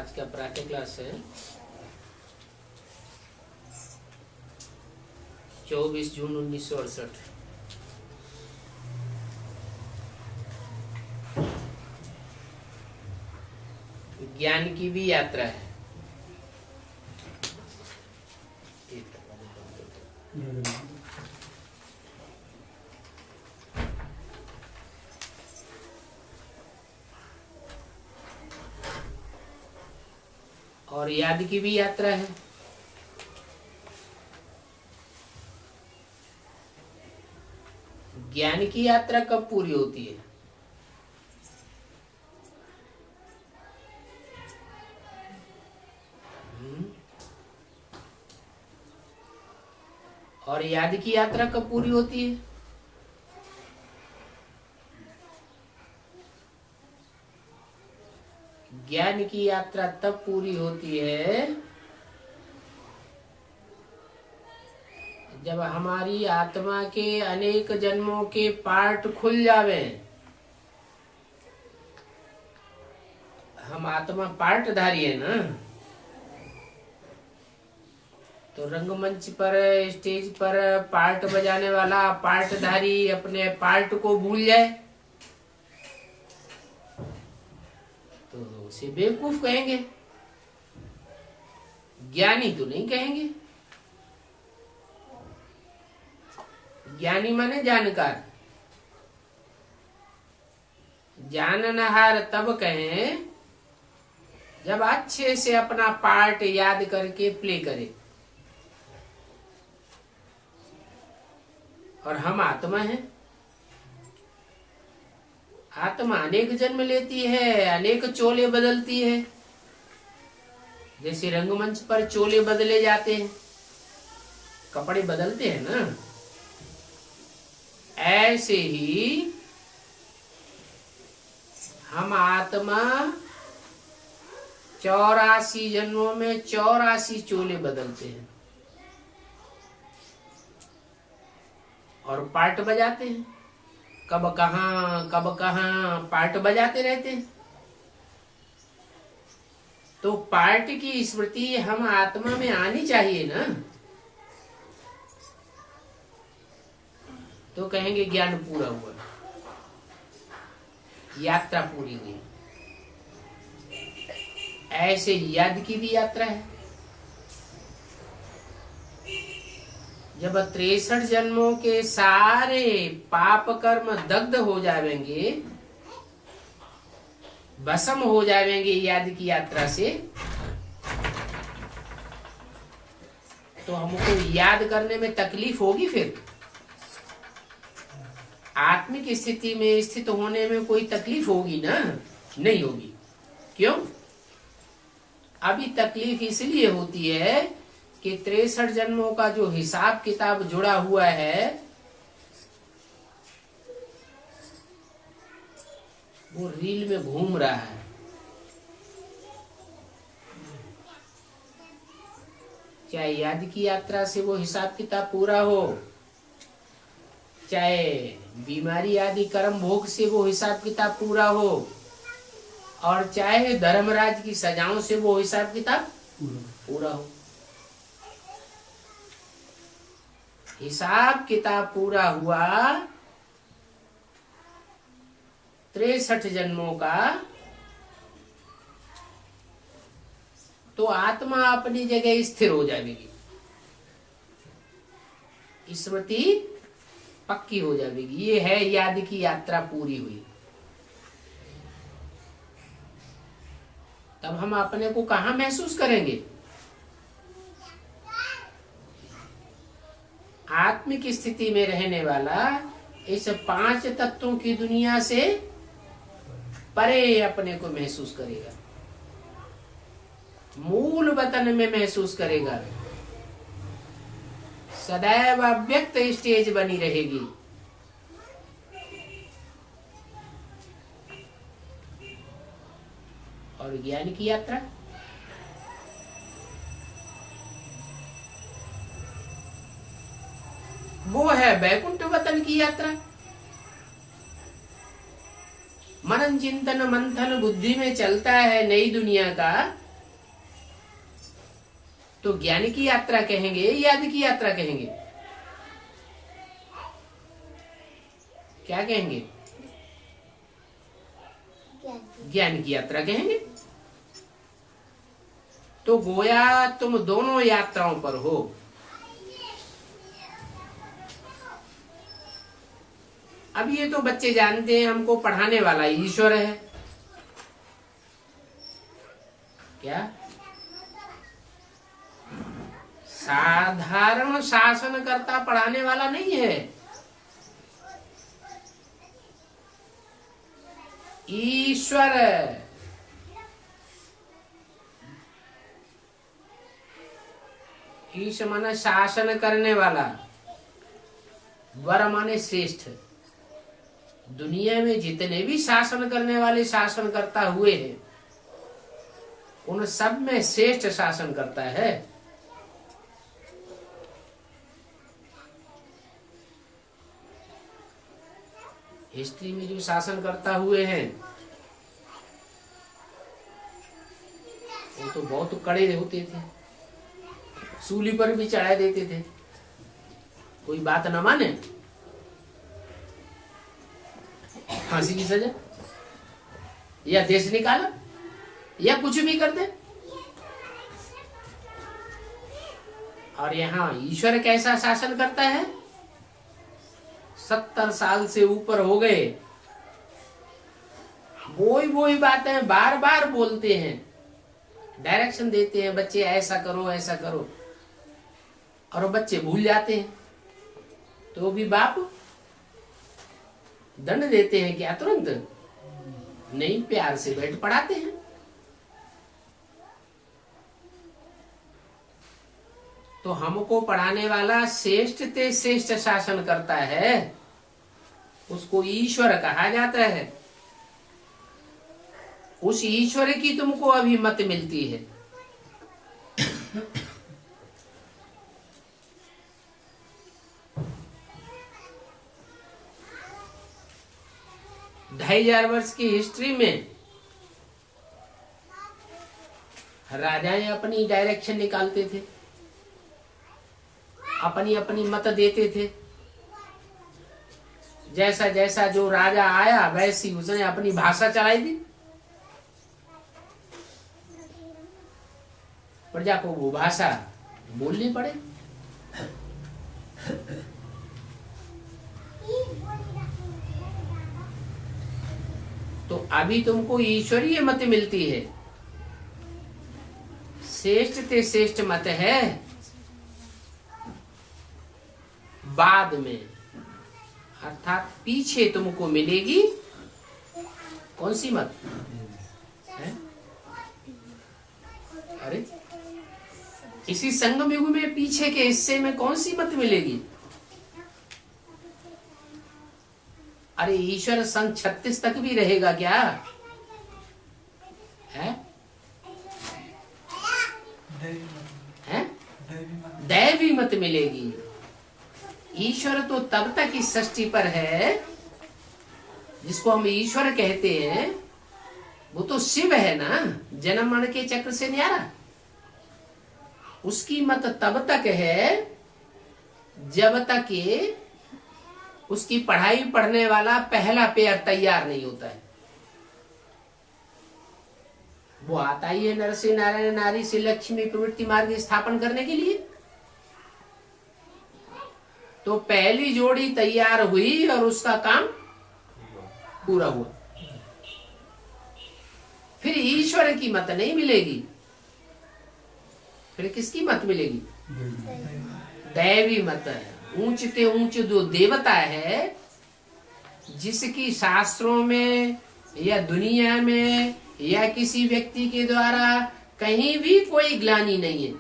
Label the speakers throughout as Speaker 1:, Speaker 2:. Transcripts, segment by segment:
Speaker 1: आज का प्रातः क्लास है 24 जून 1968। ज्ञान की भी यात्रा है। और याद की भी यात्रा है। ज्ञान की यात्रा कब पूरी होती है? और याद की यात्रा कब पूरी होती है? ज्ञान की यात्रा तब पूरी होती है जब हमारी आत्मा के अनेक जन्मों के पार्ट खुल जावे। हम आत्मा पार्टधारी है ना, तो रंगमंच पर स्टेज पर पार्ट बजाने वाला पार्टधारी अपने पार्ट को भूल जाए तो उसे बेवकूफ कहेंगे, ज्ञानी तो नहीं कहेंगे। ज्ञानी माने जानकार। जाननहार तब कहें जब अच्छे से अपना पार्ट याद करके प्ले करे। और हम आत्मा हैं। आत्मा अनेक जन्म लेती है, अनेक चोले बदलती है। जैसे रंगमंच पर चोले बदले जाते हैं, कपड़े बदलते हैं ना, ऐसे ही हम आत्मा 84 जन्मों में 84 चोले बदलते हैं और पार्ट बजाते हैं। कब कहाँ पार्ट बजाते रहते हैं। तो पार्ट की स्मृति हम आत्मा में आनी चाहिए ना, तो कहेंगे ज्ञान पूरा हुआ, यात्रा पूरी हुई। ऐसे याद की भी यात्रा है। जब 63 जन्मों के सारे पाप कर्म दग्ध हो जाएंगे, भस्म हो जाएंगे याद की यात्रा से, तो हमको याद करने में तकलीफ होगी। फिर आत्मिक स्थिति में स्थित होने में कोई तकलीफ होगी ना? नहीं होगी। क्यों? अभी तकलीफ इसलिए होती है कि 63 जन्मों का जो हिसाब किताब जुड़ा हुआ है वो रील में घूम रहा है। चाहे याद की यात्रा से वो हिसाब किताब पूरा हो, चाहे बीमारी आदि कर्म भोग से वो हिसाब किताब पूरा हो, और चाहे धर्मराज की सजाओं से वो हिसाब किताब पूरा हो। हिसाब किताब पूरा हुआ 63 जन्मों का, तो आत्मा अपनी जगह स्थिर हो जाएगी, स्मृति पक्की हो जाएगी। ये है याद की यात्रा पूरी हुई। तब हम अपने को कहाँ महसूस करेंगे? आत्मिक स्थिति में रहने वाला इस 5 तत्वों की दुनिया से परे अपने को महसूस करेगा, मूल वतन में महसूस करेगा। सदैव अव्यक्त स्टेज बनी रहेगी। और ज्ञान की यात्रा वो है वैकुंठ वतन की यात्रा। मनन चिंतन मंथन बुद्धि में चलता है नई दुनिया का, तो ज्ञान की यात्रा कहेंगे, याद की यात्रा कहेंगे? क्या कहेंगे? ज्ञान की यात्रा कहेंगे। तो गोया तुम दोनों यात्राओं पर हो। अब ये तो बच्चे जानते हैं हमको पढ़ाने वाला ईश्वर है। क्या साधारण शासनकर्ता पढ़ाने वाला नहीं है। ईश्वर ईश माने शासन करने वाला, वर माने श्रेष्ठ। दुनिया में जितने भी शासन करने वाले शासनकर्ता हुए हैं उन सब में श्रेष्ठ शासन करता है। हिस्ट्री में जो शासन करता हुए हैं वो तो बहुत कड़े होते थे, सूली पर भी चढ़ा देते थे, कोई बात न माने फांसी की सजा या देश निकाला या कुछ भी कर दे। और यहाँ ईश्वर कैसा शासन करता है? 70 साल से ऊपर हो गए, वही बातें बार बार बोलते हैं, डायरेक्शन देते हैं, बच्चे ऐसा करो ऐसा करो, और बच्चे भूल जाते हैं। तो भी बाप दंड देते हैं क्या? तुरंत नहीं, प्यार से बैठ पढ़ाते हैं। तो हमको पढ़ाने वाला श्रेष्ठ ते श्रेष्ठ शासन करता है, उसको ईश्वर कहा जाता है। उस ईश्वर की तुमको अभी मत मिलती है। 2500 वर्ष की हिस्ट्री में राजाएं अपनी डायरेक्शन निकालते थे, अपनी अपनी मत देते थे। जैसा जैसा जो राजा आया वैसी उसने अपनी भाषा चलाई दी, प्रजा को वो भाषा बोलनी पड़े। तो अभी तुमको ईश्वरीय मत मिलती है, श्रेष्ठ ते श्रेष्ठ मत है बाद में, अर्थात पीछे तुमको मिलेगी। कौन सी मत है? अरे इसी संगम युग में पीछे के हिस्से में कौन सी मत मिलेगी? अरे ईश्वर संघ 36 तक भी रहेगा क्या है? दैवी मत मिलेगी। ईश्वर तो तब तक इस सृष्टि पर है, जिसको हम ईश्वर कहते हैं वो तो शिव है ना, जन्म मरण के चक्र से न्यारा। उसकी मत तब तक है जब तक ये उसकी पढ़ाई पढ़ने वाला पहला पैर तैयार नहीं होता है। वो आता ही है नर से नारायण, नारी से लक्ष्मी, प्रवृत्ति मार्ग स्थापन करने के लिए। तो पहली जोड़ी तैयार हुई और उसका काम पूरा हुआ। फिर ईश्वर की मत नहीं मिलेगी, फिर किसकी मत मिलेगी? दैवी मत है। ऊंचते ऊंच जो देवता है, जिसकी शास्त्रों में या दुनिया में या किसी व्यक्ति के द्वारा कहीं भी कोई ग्लानि नहीं है,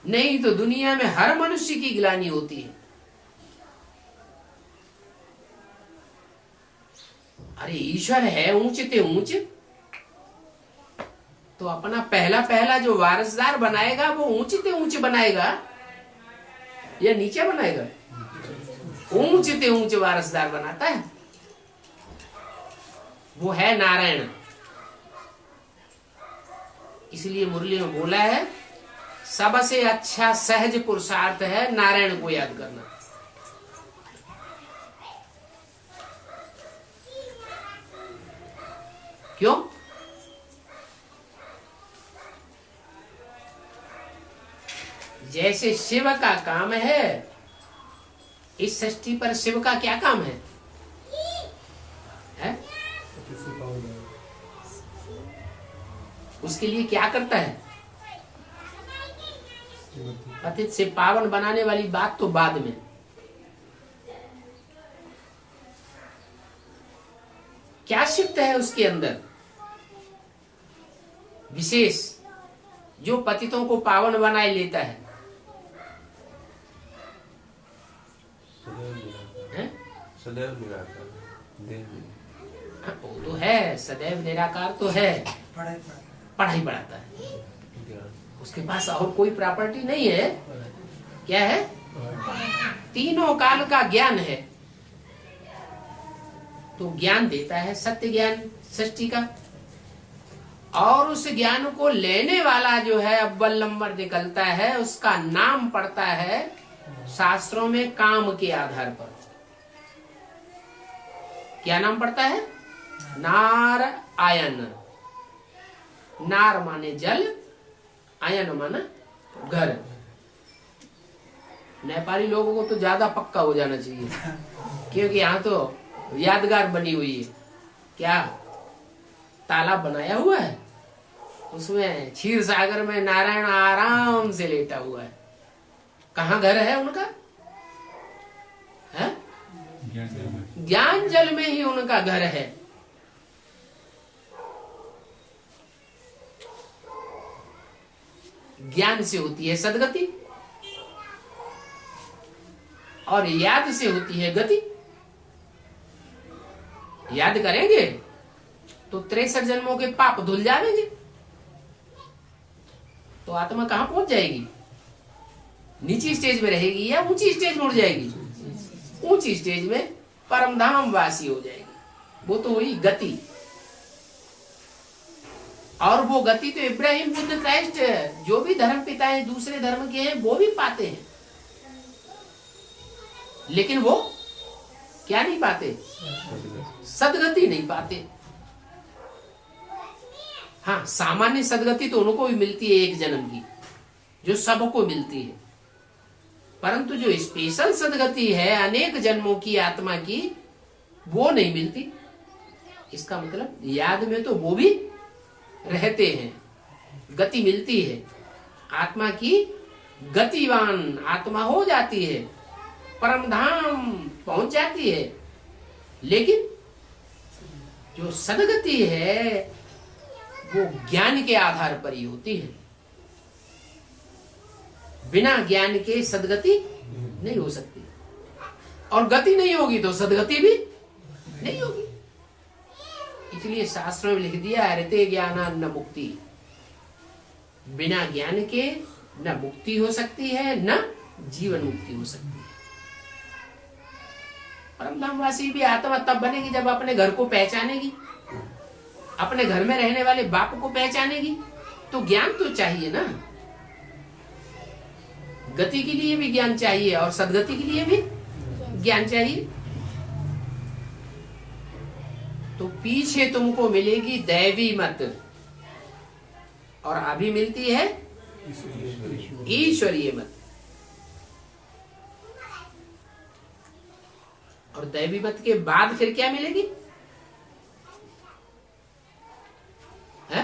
Speaker 1: नहीं तो दुनिया में हर मनुष्य की ग्लानि होती है। अरे ईश्वर है ऊंचते ऊंच, तो अपना पहला पहला जो वारसदार बनाएगा वो ऊंचते ऊंच बनाएगा या नीचे बनाएगा? ऊंचते ऊंच वारसदार बनाता है, वो है नारायण। इसलिए मुरली में बोला है सबसे अच्छा सहज पुरुषार्थ है नारायण को याद करना। क्यों? जैसे शिव का काम है, इस सृष्टि पर शिव का क्या काम है? उसके लिए क्या करता है? पतित से पावन बनाने वाली बात तो बाद में। क्या शिफ्ट है उसके अंदर विशेष जो पतितों को पावन बनाए लेता है?
Speaker 2: सदैव निराकार,
Speaker 1: वो तो है, सदैव निराकार तो है, पढ़ाई पढ़ाता है, उसके पास और कोई प्रॉपर्टी नहीं है। क्या है? तीनों काल का ज्ञान है, तो ज्ञान देता है, सत्य ज्ञान सृष्टि का। और उस ज्ञान को लेने वाला जो है अव्वल नंबर निकलता है, उसका नाम पड़ता है शास्त्रों में काम के आधार पर। क्या नाम पड़ता है? नार आयन। नार माने जल, आयन माना घर। नेपाली लोगों को तो ज्यादा पक्का हो जाना चाहिए, क्योंकि यहाँ तो यादगार बनी हुई है। क्या तालाब बनाया हुआ है, उसमें क्षीर सागर में नारायण आराम से लेटा हुआ है। कहाँ घर है उनका? है ज्ञान जल में ही उनका घर है। ज्ञान से होती है सदगति और याद से होती है गति। याद करेंगे तो 63 जन्मों के पाप धुल जाएंगे, तो आत्मा कहां पहुंच जाएगी? नीची स्टेज में रहेगी या ऊंची स्टेज में उड़ जाएगी? ऊंची स्टेज में परमधाम वासी हो जाएगी। वो तो हुई गति। और वो गति तो इब्राहिम, बुद्ध, क्राइस्ट, जो भी धर्म पिता है दूसरे धर्म के हैं, वो भी पाते हैं। लेकिन वो क्या नहीं पाते? सदगति नहीं पाते। हाँ, सामान्य सदगति तो उनको भी मिलती है एक जन्म की, जो सबको मिलती है। परंतु जो स्पेशल सदगति है अनेक जन्मों की आत्मा की, वो नहीं मिलती। इसका मतलब याद में तो वो भी रहते हैं, गति मिलती है, आत्मा की गतिवान आत्मा हो जाती है, परमधाम पहुंच जाती है। लेकिन जो सदगति है वो ज्ञान के आधार पर ही होती है। बिना ज्ञान के सदगति नहीं हो सकती, और गति नहीं होगी तो सदगति भी नहीं होगी। इसलिए शास्त्रों में लिख दिया हरते ज्ञान न मुक्ति। बिना ज्ञान के न मुक्ति हो सकती है, न जीवन मुक्ति हो सकती है। परमधामवासी भी आत्मा तब बनेगी जब अपने घर को पहचानेगी, अपने घर में रहने वाले बाप को पहचानेगी। तो ज्ञान तो चाहिए ना, गति के लिए भी ज्ञान चाहिए और सदगति के लिए भी ज्ञान चाहिए। तो पीछे तुमको मिलेगी दैवी मत, और अभी मिलती है ईश्वरीय मत। और दैवी मत के बाद फिर क्या मिलेगी? है?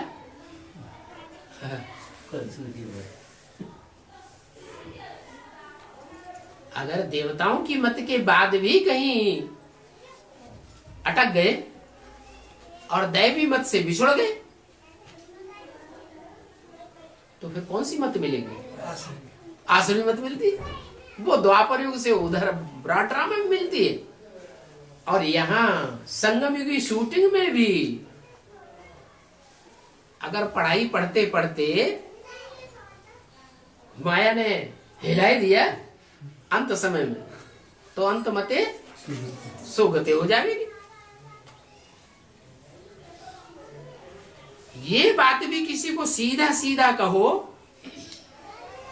Speaker 1: अगर देवताओं की मत के बाद भी कहीं अटक गए और दैवी मत से बिछुड़ गए, तो फिर कौन सी मत मिलेगी? आसुरी मत मिलती है। वो द्वापर युग से उधर ब्राट्रा में मिलती है, और यहाँ संगम युग की शूटिंग में भी अगर पढ़ाई पढ़ते पढ़ते माया ने हिला दिया अंत समय में, तो अंत मते सोगते हो जाएगी। ये बात भी किसी को सीधा सीधा कहो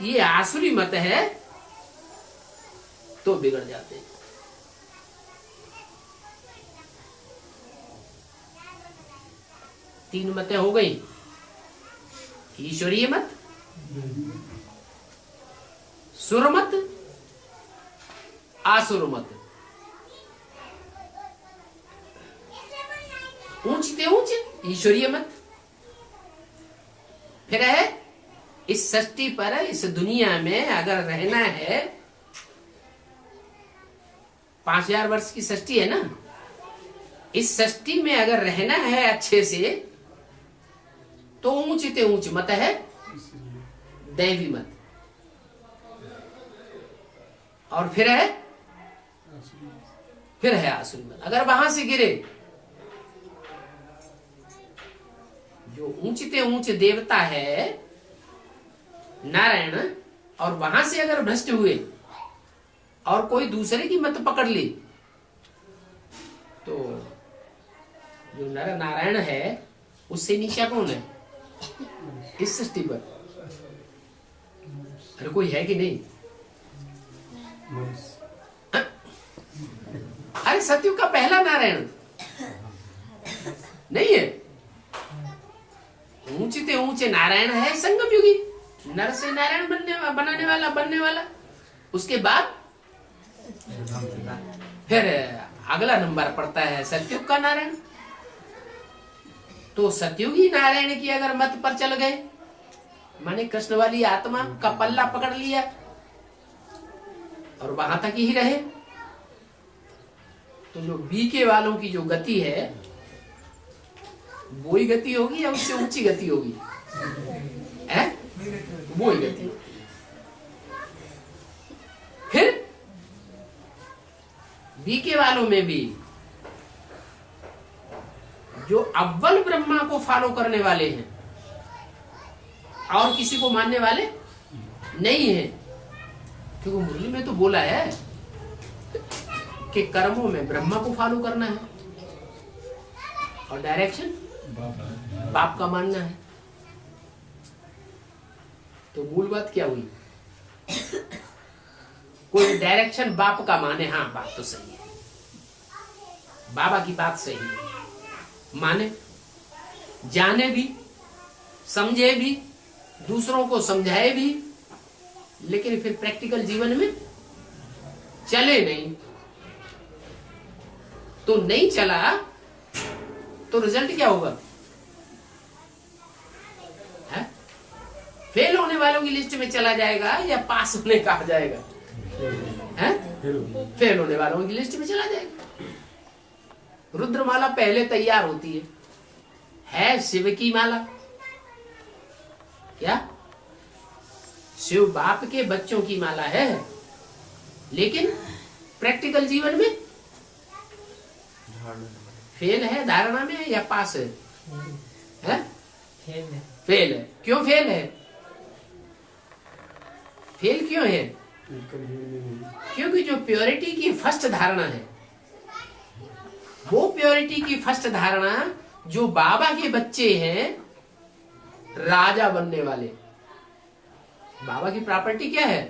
Speaker 1: ये आसुरी मत है तो बिगड़ जाते हैं। तीन मतें हो गई। ईश्वरीय मत, सुर मत, आसुर मत। ऊंचते ऊंच ईश्वरीय मत। फिर है इस सृष्टि पर, इस दुनिया में अगर रहना है, 5000 वर्ष की सृष्टि है ना, इस सृष्टि में अगर रहना है अच्छे से तो ऊंचते ऊंच मत है दैवी मत। और फिर है आसुरी मत। अगर वहां से गिरे, जो ऊंचते ऊंच देवता है नारायण, और वहां से अगर भ्रष्ट हुए और कोई दूसरे की मत पकड़ ली तो जो नर नारायण है उससे नीचा कौन है इस सृष्टि पर? अरे कोई है कि नहीं? अरे सतयुग का पहला नारायण नहीं है। ऊंचते ऊंचे नारायण है संगम युगी, नर से नारायण बनने वाला। उसके बाद फिर अगला नंबर पड़ता है सतयुग का नारायण। तो सतयुगी नारायण की अगर मत पर चल गए, माने कृष्ण वाली आत्मा का पल्ला पकड़ लिया और वहां तक ही रहे, तो जो बीके वालों की जो गति है वो ही गति होगी या उससे ऊंची गति होगी? है वो ही गति। फिर बीके वालों में भी जो अव्वल ब्रह्मा को फॉलो करने वाले हैं और किसी को मानने वाले नहीं है, क्योंकि मुरली में तो बोला है कि कर्मों में ब्रह्मा को फॉलो करना है और डायरेक्शन बाप का मानना है। तो मूल बात क्या हुई? कोई डायरेक्शन बाप का माने, हाँ बात तो सही है, बाबा की बात सही है, माने, जाने भी, समझे भी, दूसरों को समझाए भी, लेकिन फिर प्रैक्टिकल जीवन में चले नहीं। तो नहीं चला तो रिजल्ट क्या होगा? है? फेल होने वालों की लिस्ट में चला जाएगा या पास होने कहा जाएगा? है? फेल होने वालों की लिस्ट में चला जाएगा। रुद्रमाला पहले तैयार होती है शिव की माला। क्या? शिव बाप के बच्चों की माला है, लेकिन प्रैक्टिकल जीवन में फेल है। धारणा में या पास है? फेल है। क्यों फेल है? फेल क्यों है? क्योंकि जो प्योरिटी की फर्स्ट धारणा है, वो प्योरिटी की फर्स्ट धारणा जो बाबा के बच्चे हैं राजा बनने वाले। बाबा की प्रॉपर्टी क्या है?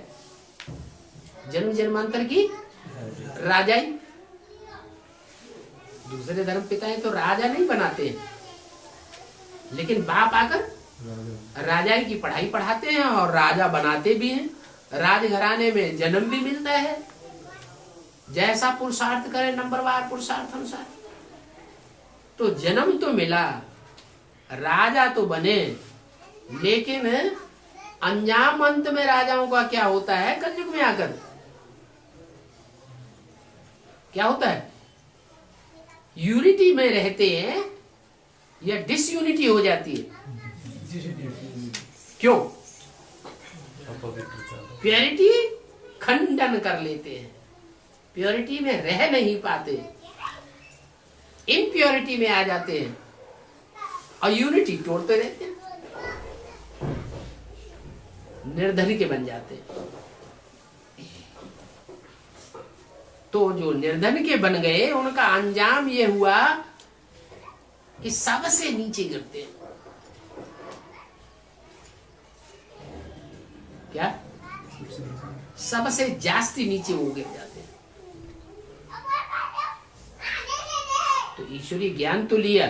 Speaker 1: जन्म जन्मांतर की राजाई। दूसरे धर्म पिताएं तो राजा नहीं बनाते हैं, लेकिन बाप आकर राजाई की पढ़ाई पढ़ाते हैं और राजा बनाते भी हैं। राजघराने में जन्म भी मिलता है, जैसा पुरुषार्थ करे नंबरवार पुरुषार्थ अनुसार। तो जन्म तो मिला, राजा तो बने, लेकिन अंजाम अंत में राजाओं का क्या होता है? कलयुग में आकर क्या होता है? यूनिटी में रहते हैं या डिसयूनिटी हो जाती है। क्यों? प्योरिटी खंडन कर लेते हैं, प्योरिटी में रह नहीं पाते, इम्प्योरिटी में आ जाते हैं और यूनिटी तोड़ते रहते हैं, निर्धन के बन जाते हैं। तो जो निर्धन के बन गए उनका अंजाम ये हुआ कि सबसे नीचे गिरते हैं। क्या सबसे जास्ती नीचे वो गिर जाते हैं। तो ईश्वरीय ज्ञान तो लिया,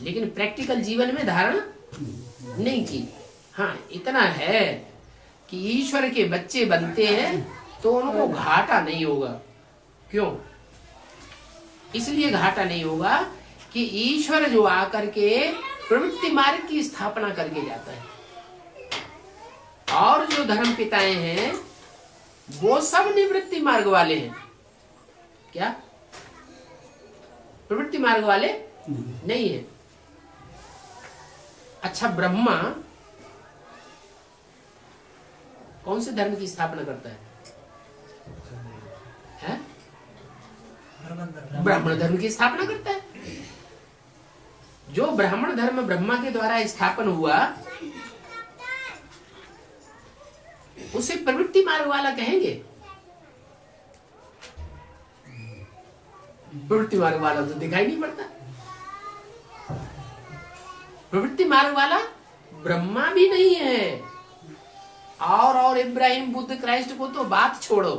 Speaker 1: लेकिन प्रैक्टिकल जीवन में धारण नहीं की। हाँ, इतना है कि ईश्वर के बच्चे बनते हैं तो उनको घाटा नहीं होगा। क्यों? इसलिए घाटा नहीं होगा कि ईश्वर जो आकर के प्रवृत्ति मार्ग की स्थापना करके जाता है, और जो धर्म पिताएं हैं वो सब निवृत्ति मार्ग वाले हैं। क्या प्रवृत्ति मार्ग वाले नहीं है? अच्छा, ब्रह्मा कौन से धर्म की स्थापना करता है? ब्राह्मण धर्म की स्थापना करता है। जो ब्राह्मण धर्म ब्रह्मा के द्वारा स्थापन हुआ उसे प्रवृत्ति मार्ग वाला कहेंगे? प्रवृत्ति मार्ग वाला तो दिखाई नहीं पड़ता। प्रवृत्ति मार्ग वाला ब्रह्मा भी नहीं है, और इब्राहिम बुद्ध क्राइस्ट को तो बात छोड़ो।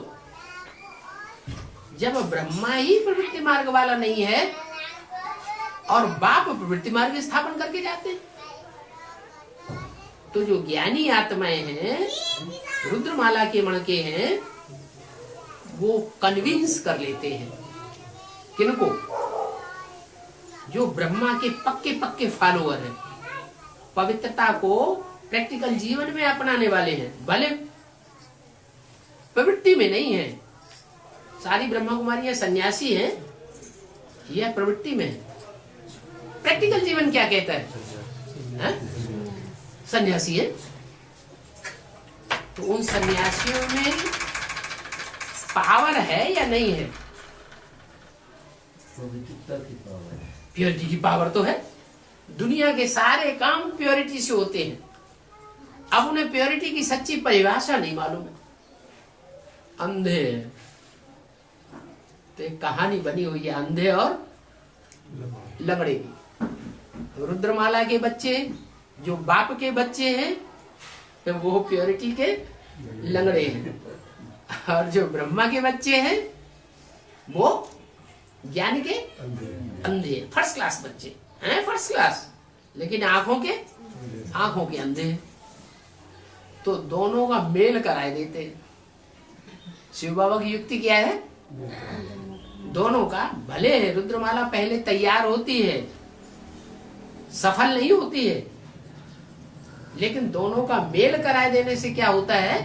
Speaker 1: जब ब्रह्मा ही प्रवृत्ति मार्ग वाला नहीं है और बाप प्रवृत्ति मार्ग स्थापन करके जाते हैं, तो जो ज्ञानी आत्माएं हैं, रुद्रमाला के मणके हैं, वो कन्विंस कर लेते हैं किनको? जो ब्रह्मा के पक्के पक्के फॉलोअर हैं, पवित्रता को प्रैक्टिकल जीवन में अपनाने वाले हैं, भले प्रवृत्ति में नहीं है। सारी ब्रह्मा कुमारियां सन्यासी हैं, यह प्रवृत्ति में है। प्रैक्टिकल जीवन क्या कहता है? सन्यासी है। तो उन सन्यासियों में पावर है या नहीं है? प्योरिटी की पावर तो है। दुनिया के सारे काम प्योरिटी से होते हैं। अब उन्हें प्योरिटी की सच्ची परिभाषा नहीं मालूम है, अंधे हैं। तो एक कहानी बनी हुई है अंधे और लंगड़े की। रुद्रमाला के बच्चे जो बाप के बच्चे हैं, तो वो प्योरिटी के लंगड़े हैं, और जो ब्रह्मा के बच्चे हैं वो ज्ञान के अंधे। फर्स्ट क्लास बच्चे हैं, फर्स्ट क्लास, लेकिन आंखों के अंधे हैं। तो दोनों का मेल कराए देते हैं। शिव बाबा की युक्ति क्या है? दोनों का, भले रुद्रमाला पहले तैयार होती है, सफल नहीं होती है, लेकिन दोनों का मेल कराए देने से क्या होता है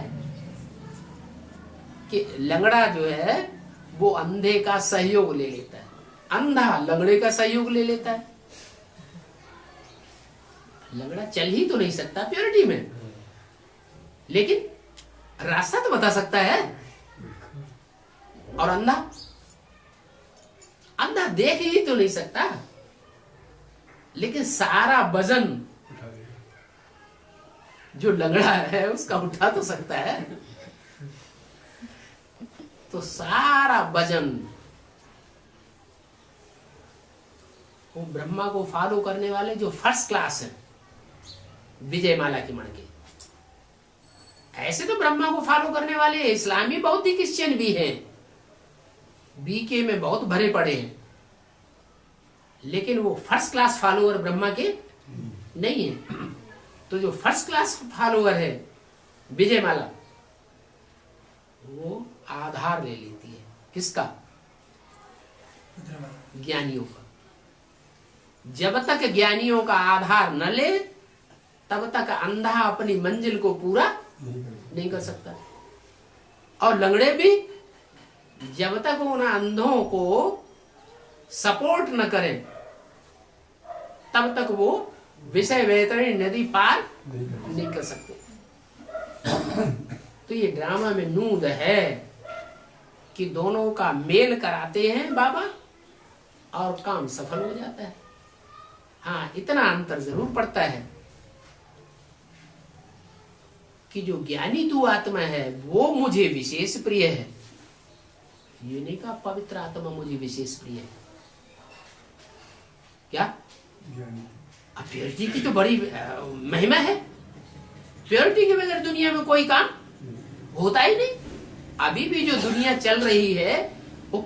Speaker 1: कि लंगड़ा जो है वो अंधे का सहयोग ले लेता है, अंधा लंगड़े का सहयोग ले लेता है। लंगड़ा चल ही तो नहीं सकता प्योरिटी में, लेकिन रास्ता तो बता सकता है। और अंधा देख ही तो नहीं सकता, लेकिन सारा वजन जो लंगड़ा है उसका उठा तो सकता है। तो सारा वजन वो ब्रह्मा को फॉलो करने वाले जो फर्स्ट क्लास है, विजयमाला के मणके, ऐसे तो ब्रह्मा को फॉलो करने वाले इस्लामी बौद्धिक क्रिश्चियन भी हैं, बीके में बहुत भरे पड़े हैं, लेकिन वो फर्स्ट क्लास फॉलोअर ब्रह्मा के नहीं है। तो जो फर्स्ट क्लास फॉलोअर है विजयमाला, वो आधार ले लेती है किसका? ज्ञानियों का। जब तक ज्ञानियों का आधार न ले तब तक अंधा अपनी मंजिल को पूरा नहीं कर सकता। और लंगड़े भी जब तक उन अंधों को सपोर्ट न करें तब तक वो विषय वैतरणी नदी पार नहीं कर सकते। तो ये ड्रामा में नूद है कि दोनों का मेल कराते हैं बाबा और काम सफल हो जाता है। हाँ, इतना अंतर जरूर पड़ता है कि जो ज्ञानी तू आत्मा है वो मुझे विशेष प्रिय है। ये नहीं कहा पवित्र आत्मा मुझे विशेष प्रिय है। क्या प्योरिटी की तो बड़ी महिमा है। प्योरिटी के बगैर दुनिया में कोई काम होता ही नहीं। अभी भी जो दुनिया चल रही है वो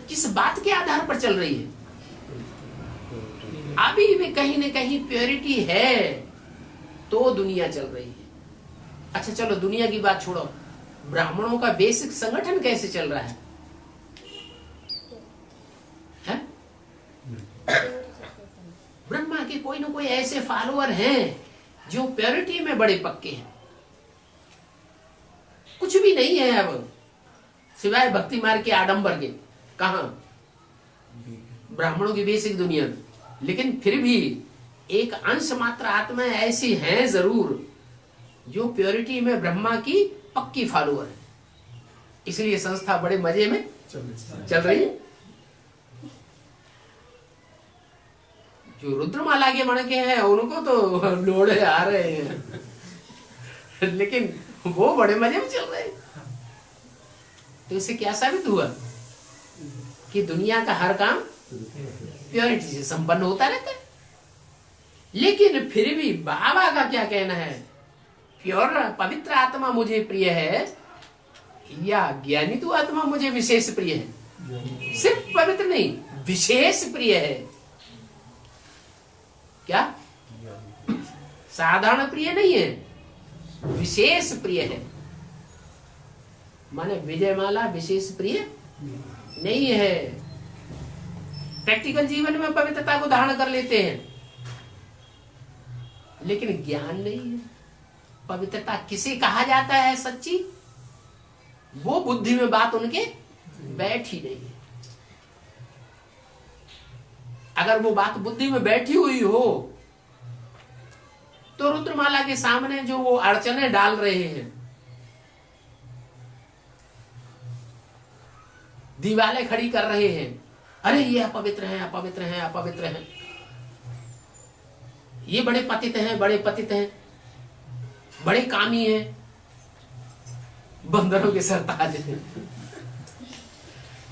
Speaker 1: किस बात के आधार पर चल रही है? अभी भी कहीं न कहीं प्योरिटी है तो दुनिया चल रही है। अच्छा चलो दुनिया की बात छोड़ो, ब्राह्मणों का बेसिक संगठन कैसे चल रहा है? ब्रह्मा के कोई ना कोई ऐसे फॉलोअर हैं जो प्योरिटी में बड़े पक्के हैं। कुछ भी नहीं है अब सिवाय भक्ति मार्ग के आडंबर के। कहा? ब्राह्मणों की बेसिक दुनिया में। लेकिन फिर भी एक अंश मात्र आत्मा ऐसी हैं जरूर जो प्योरिटी में ब्रह्मा की पक्की फॉलोअर है। इसलिए संस्था बड़े मजे में चल रही है। जो रुद्रमाला के मणके हैं उनको तो लोड़े आ रहे हैं लेकिन वो बड़े मजे में चल रहे हैं। तो इससे क्या साबित हुआ कि दुनिया का हर काम प्योरिटी से संपन्न होता रहता है। लेकिन फिर भी बाबा का क्या कहना है? प्योर पवित्र आत्मा मुझे प्रिय है या ज्ञानी तो आत्मा मुझे विशेष प्रिय है? सिर्फ पवित्र नहीं, विशेष प्रिय है। क्या? साधारण प्रिय नहीं है, विशेष प्रिय है। माने विजयमाला विशेष प्रिय नहीं है। प्रैक्टिकल जीवन में पवित्रता को धारण कर लेते हैं लेकिन ज्ञान नहीं है। पवित्रता किसे कहा जाता है सच्ची, वो बुद्धि में बात उनके बैठी नहीं है। अगर वो बात बुद्धि में बैठी हुई हो तो रुद्रमाला के सामने जो वो अड़चने डाल रहे हैं, दीवारें खड़ी कर रहे हैं, अरे ये अपवित्र हैं, अपवित्र हैं, अपवित्र हैं, ये बड़े पतित हैं, बड़े पतित हैं, बड़े कामी हैं, बंदरों के सरताज हैं,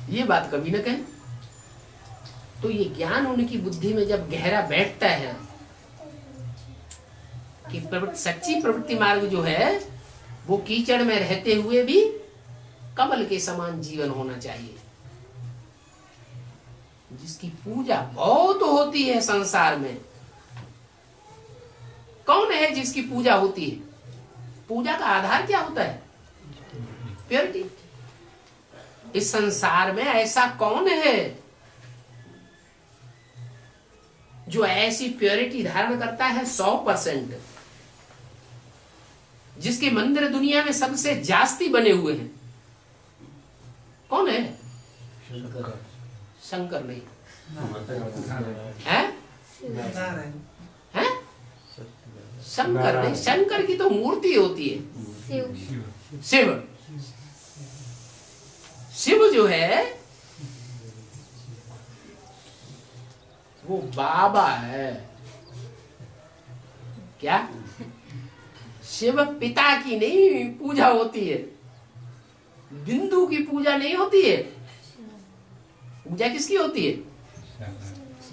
Speaker 1: ये बात कभी न कहें। तो ये ज्ञान उनकी बुद्धि में जब गहरा बैठता है कि सच्ची प्रवृत्ति मार्ग जो है वो कीचड़ में रहते हुए भी कमल के समान जीवन होना चाहिए। जिसकी पूजा बहुत होती है संसार में। कौन है जिसकी पूजा होती है? पूजा का आधार क्या होता है? प्योरिटी। इस संसार में ऐसा कौन है जो ऐसी प्योरिटी धारण करता है 100%, जिसके मंदिर दुनिया में सबसे जास्ती बने हुए हैं? कौन है? शंकर नहीं है? हैं? शंकर नहीं। शंकर की तो मूर्ति होती है। शिव। शिव जो है वो बाबा है। क्या? शिव पिता की नहीं पूजा होती है, बिंदु की पूजा नहीं होती है। पूजा किसकी होती है?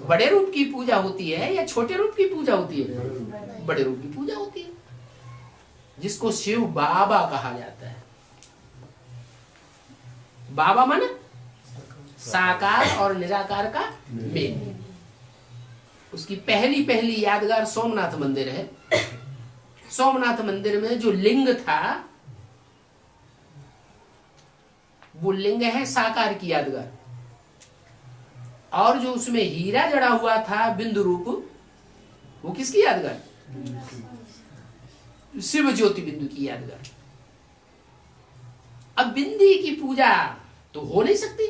Speaker 1: बड़े रूप की पूजा होती है या छोटे रूप की पूजा होती है? बड़े रूप की पूजा होती है, जिसको शिव बाबा कहा जाता है। बाबा माने साकार और निराकार का मेल। उसकी पहली पहली यादगार सोमनाथ मंदिर है। सोमनाथ मंदिर में जो लिंग था वो लिंग है साकार की यादगार, और जो उसमें हीरा जड़ा हुआ था बिंदु रूप, वो किसकी यादगार? शिव ज्योति बिंदु की यादगार। अब बिंदी की पूजा तो हो नहीं सकती।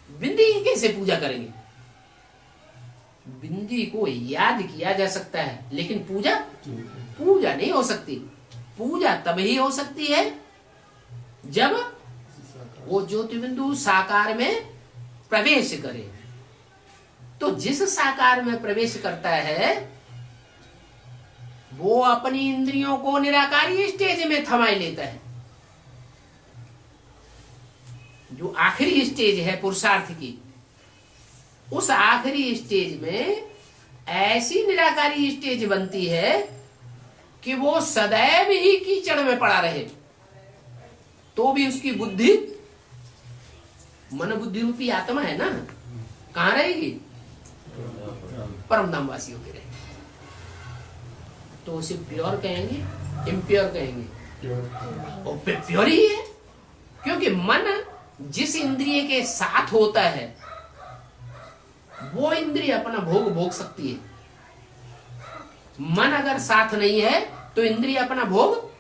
Speaker 1: बिंदी की कैसे पूजा करेंगे? बिंदी को याद किया जा सकता है लेकिन पूजा नहीं हो सकती। पूजा तभी हो सकती है जब वो ज्योति बिंदु साकार में प्रवेश करे। तो जिस साकार में प्रवेश करता है वो अपनी इंद्रियों को निराकारी स्टेज में थमाए लेता है। जो आखिरी स्टेज है पुरुषार्थ की, उस आखिरी स्टेज में ऐसी निराकारी स्टेज बनती है कि वो सदैव ही कीचड़ में पड़ा रहे, तो भी उसकी बुद्धि, मन बुद्धि रूपी आत्मा है ना, कहां रहेगी? परम धाम वासी होके रहेगी। तो उसे प्योर कहेंगे, इम्प्योर कहेंगे? और प्योर ही है, क्योंकि मन जिस इंद्रिय के साथ होता है वो इंद्रिय अपना भोग भोग सकती है। मन अगर साथ नहीं है तो इंद्रिय अपना भोग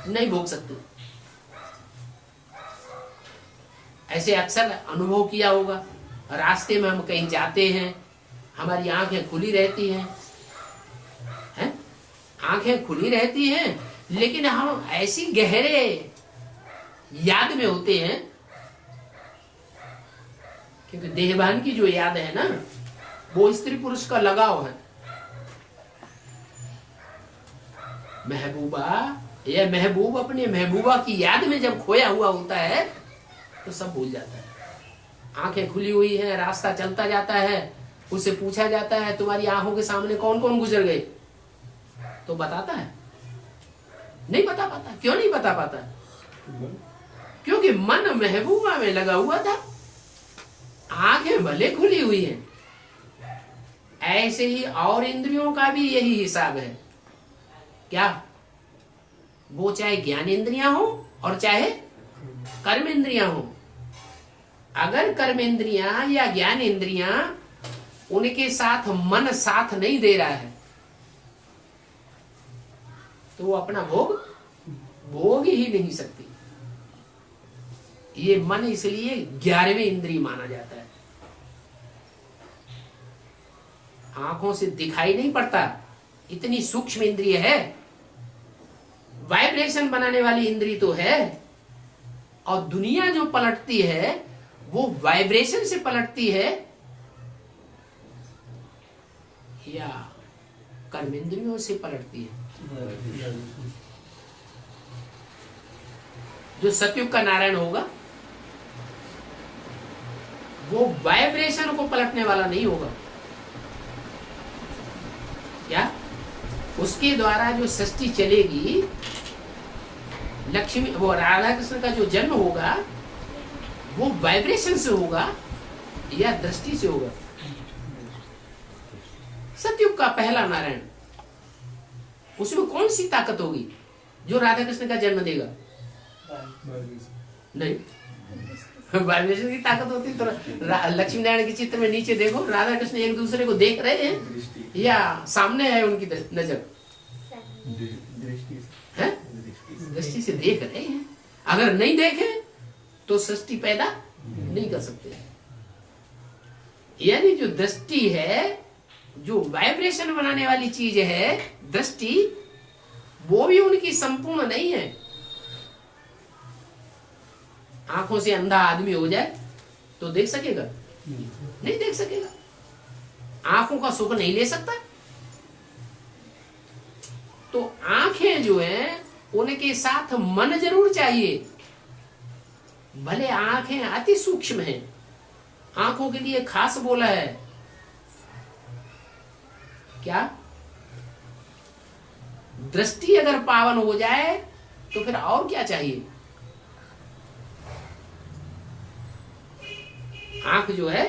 Speaker 1: नहीं भोग सकती। ऐसे अक्सर अनुभव किया होगा, रास्ते में हम कहीं जाते हैं, हमारी आंखें खुली रहती हैं, आंखें खुली रहती हैं, लेकिन हम ऐसी गहरे याद में होते हैं, क्योंकि देहभान की जो याद है ना, वो स्त्री पुरुष का लगाव है। महबूबा या महबूब अपने महबूबा की याद में जब खोया हुआ होता है तो सब भूल जाता है। आंखें खुली हुई है, रास्ता चलता जाता है, उससे पूछा जाता है तुम्हारी आंखों के सामने कौन कौन गुजर गए, तो बताता है? नहीं बता पाता। क्यों नहीं बता पाता? क्योंकि मन महबूबा में लगा हुआ था, आंखें भले खुली हुई हैं। ऐसे ही और इंद्रियों का भी यही हिसाब है। क्या? वो चाहे ज्ञान इंद्रियां हो और चाहे कर्म इंद्रियां हो। अगर कर्म इंद्रियां या ज्ञान इंद्रियां उनके साथ मन साथ नहीं दे रहा है तो वो अपना भोग भोग ही नहीं सकती। ये मन इसलिए 11वें इंद्रिय माना जाता है। आंखों से दिखाई नहीं पड़ता, इतनी सूक्ष्म इंद्रिय है, वाइब्रेशन बनाने वाली इंद्रिय तो है, और दुनिया जो पलटती है वो वाइब्रेशन से पलटती है या कर्मेंद्रियों से पलटती है। जो सतयुग का नारायण होगा वो वाइब्रेशन को पलटने वाला नहीं होगा। क्या? उसके द्वारा जो सृष्टि चलेगी, लक्ष्मी वो राधा कृष्ण का जो जन्म होगा वो वाइब्रेशन से होगा या दृष्टि से होगा? सतयुग का पहला नारायण, उसमें कौन सी ताकत होगी जो राधा कृष्ण का जन्म देगा? नहीं, वाइब्रेशन की ताकत होती तो लक्ष्मी नारायण के चित्र में नीचे देखो, राधा कृष्ण एक दूसरे को देख रहे हैं या सामने है उनकी नजर? दृष्टि से देख रहे हैं। अगर नहीं देखे तो सृष्टि पैदा नहीं कर सकते। यानी जो दृष्टि है, जो वाइब्रेशन बनाने वाली चीज है दृष्टि, वो भी उनकी संपूर्ण नहीं है। आंखों से अंधा आदमी हो जाए तो देख सकेगा? नहीं देख सकेगा। आंखों का सुख नहीं ले सकता। तो आंखें जो है उनके साथ मन जरूर चाहिए। भले आंखें अति सूक्ष्म हैं, आंखों के लिए खास बोला है क्या? दृष्टि अगर पावन हो जाए तो फिर और क्या चाहिए? आंख जो है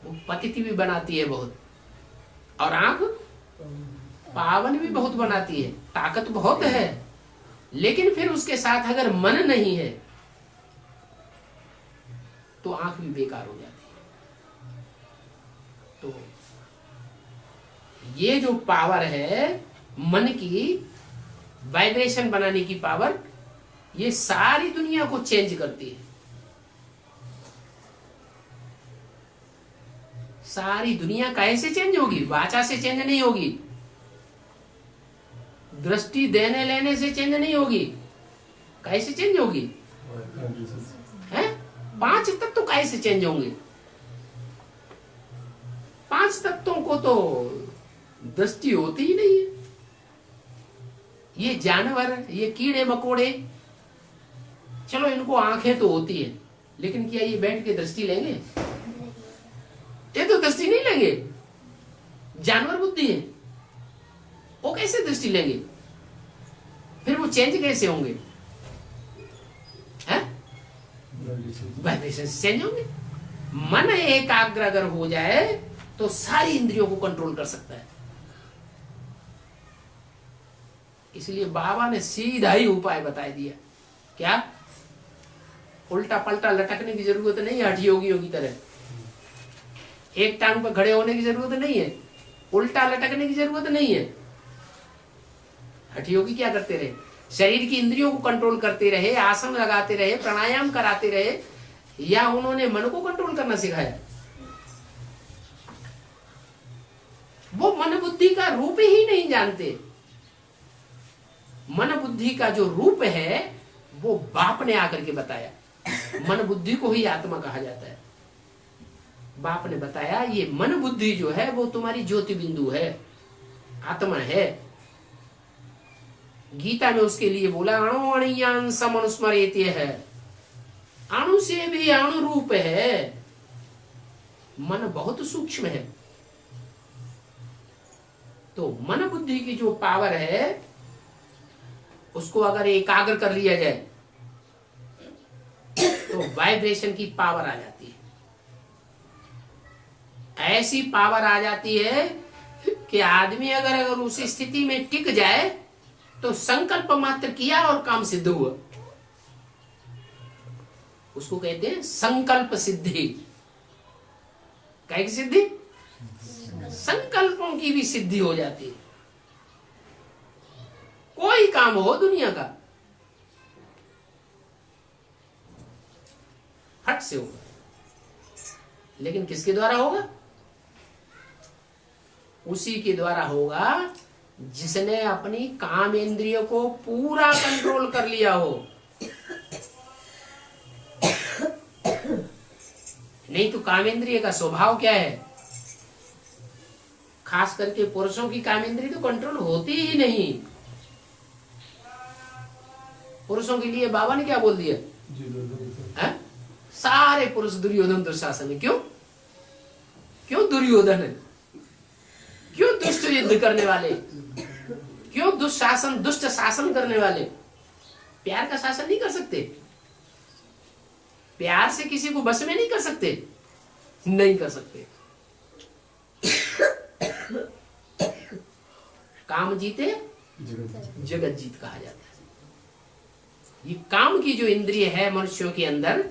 Speaker 1: वो पतिति भी बनाती है बहुत, और आंख पावन भी बहुत बनाती है, ताकत बहुत है। लेकिन फिर उसके साथ अगर मन नहीं है तो आंख भी बेकार हो जाती है। तो ये जो पावर है मन की, वाइब्रेशन बनाने की पावर, ये सारी दुनिया को चेंज करती है। सारी दुनिया कैसे चेंज होगी? वाचा से चेंज नहीं होगी, दृष्टि देने लेने से चेंज नहीं होगी। कैसे चेंज होगी? है? 5 तत्व कैसे चेंज होंगे? 5 तत्वों को तो दृष्टि होती ही नहीं है। ये जानवर, ये कीड़े मकोड़े, चलो इनको आंखें तो होती है, लेकिन क्या ये बैठ के दृष्टि लेंगे? ये तो दृष्टि नहीं लेंगे। जानवर बुद्धि है, वो कैसे कैसे दृष्टि लेंगे? फिर वो चेंज कैसे होंगे? वाइब्रेशन चेंज होंगे। मन एकाग्र अगर हो जाए तो सारी इंद्रियों को कंट्रोल कर सकता है। इसलिए बाबा ने सीधा ही उपाय बता दिया। क्या? उल्टा पलटा लटकने की जरूरत नहीं है, हठ योगियों की तरह एक टांग पर खड़े होने की जरूरत नहीं है, उल्टा लटकने की जरूरत नहीं है। हठ योगी क्या करते रहे? शरीर की इंद्रियों को कंट्रोल करते रहे, आसन लगाते रहे, प्राणायाम कराते रहे, या उन्होंने मन को कंट्रोल करना सिखाया? वो मन बुद्धि का रूप ही नहीं जानते। मन बुद्धि का जो रूप है वो बाप ने आकर के बताया। मन बुद्धि को ही आत्मा कहा जाता है। बाप ने बताया ये मन बुद्धि जो है वो तुम्हारी ज्योति बिंदु है, आत्मा है। गीता में उसके लिए बोला अणु अणियान समनुस्मरेते है, अणु से भी अणु रूप है। मन बहुत सूक्ष्म है। तो मन बुद्धि की जो पावर है उसको अगर एकाग्र कर लिया जाए तो वाइब्रेशन की पावर आ जाती है। ऐसी पावर आ जाती है कि आदमी अगर उस स्थिति में टिक जाए तो संकल्प मात्र किया और काम सिद्ध हुआ। उसको कहते हैं संकल्प सिद्धि। क्या की सिद्धि? संकल्पों की भी सिद्धि हो जाती है। कोई काम हो दुनिया का फट से होगा, लेकिन किसके द्वारा होगा? उसी के द्वारा होगा जिसने अपनी काम इंद्रियों को पूरा कंट्रोल कर लिया हो। नहीं तो काम इंद्रिय का स्वभाव क्या है? खास करके पुरुषों की काम इंद्रिय तो कंट्रोल होती ही नहीं। पुरुषों के लिए बाबा ने क्या बोल दिया? सारे पुरुष दुर्योधन दुशासन है। क्यों? क्यों दुर्योधन है? क्यों दुष्ट युद्ध करने वाले? क्यों दुशासन, दुष्ट शासन करने वाले? प्यार का शासन नहीं कर सकते? प्यार से किसी को बस में नहीं कर सकते? नहीं कर सकते। काम जीते जगत जीत कहा जाता है। ये काम की जो इंद्रिय है मनुष्यों के अंदर,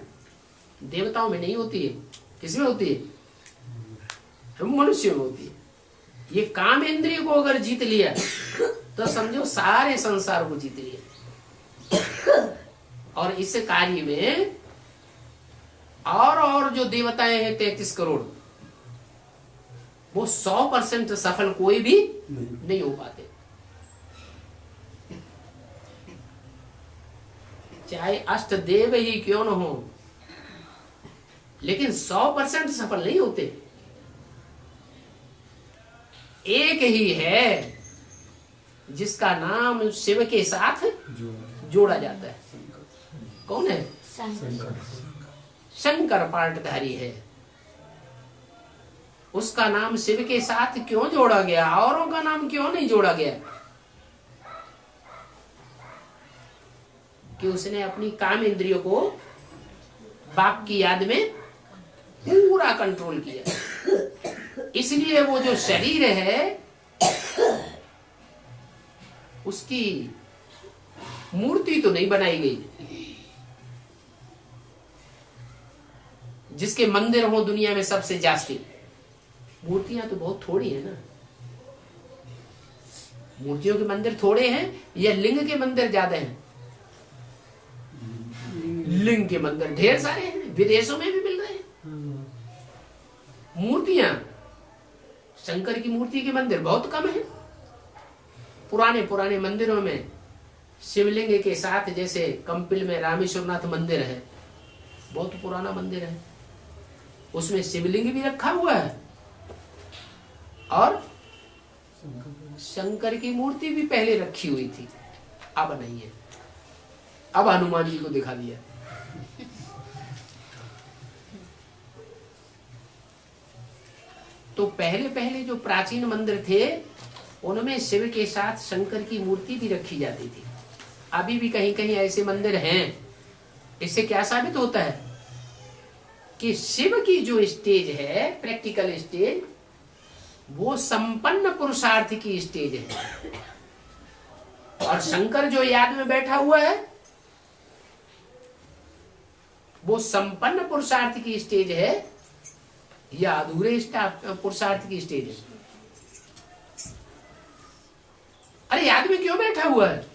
Speaker 1: देवताओं में नहीं होती है। किसमें होती है? मनुष्य में होती है। ये काम इंद्रिय को अगर जीत लिया तो समझो सारे संसार को जीत लिया। और इस कार्य में और जो देवताएं हैं 33 करोड़, वो 100% सफल कोई भी नहीं हो पाते। चाहे अष्ट देव ही क्यों न हो, लेकिन 100% सफल नहीं होते। एक ही है जिसका नाम शिव के साथ जोड़ा जाता है। कौन है? शंकर पार्टधारी है। उसका नाम शिव के साथ क्यों जोड़ा गया? औरों का नाम क्यों नहीं जोड़ा गया? कि उसने अपनी काम इंद्रियों को बाप की याद में पूरा कंट्रोल किया। इसलिए वो जो शरीर है उसकी मूर्ति तो नहीं बनाई गई। जिसके मंदिर हो दुनिया में सबसे जास्ती, मूर्तियां तो बहुत थोड़ी है ना। मूर्तियों के मंदिर थोड़े हैं या लिंग के मंदिर ज्यादा हैं? लिंग के मंदिर ढेर सारे हैं, विदेशों में भी मिल रहे हैं। मूर्तियां, शंकर की मूर्ति के मंदिर बहुत कम है। पुराने मंदिरों में शिवलिंग के साथ, जैसे कंपिल में रामेश्वरनाथ मंदिर है, बहुत पुराना मंदिर है, उसमें शिवलिंग भी रखा हुआ है और शंकर की मूर्ति भी पहले रखी हुई थी, अब नहीं है। अब हनुमान जी को दिखा दिया। तो पहले जो प्राचीन मंदिर थे उनमें शिव के साथ शंकर की मूर्ति भी रखी जाती थी। अभी भी कहीं कहीं ऐसे मंदिर हैं। इससे क्या साबित होता है कि शिव की जो स्टेज है, प्रैक्टिकल स्टेज, वो संपन्न पुरुषार्थ की स्टेज है। और शंकर जो याद में बैठा हुआ है, वो संपन्न पुरुषार्थ की स्टेज है या अधूरे पुरुषार्थ की स्टेज है? अरे याद में क्यों बैठा हुआ है?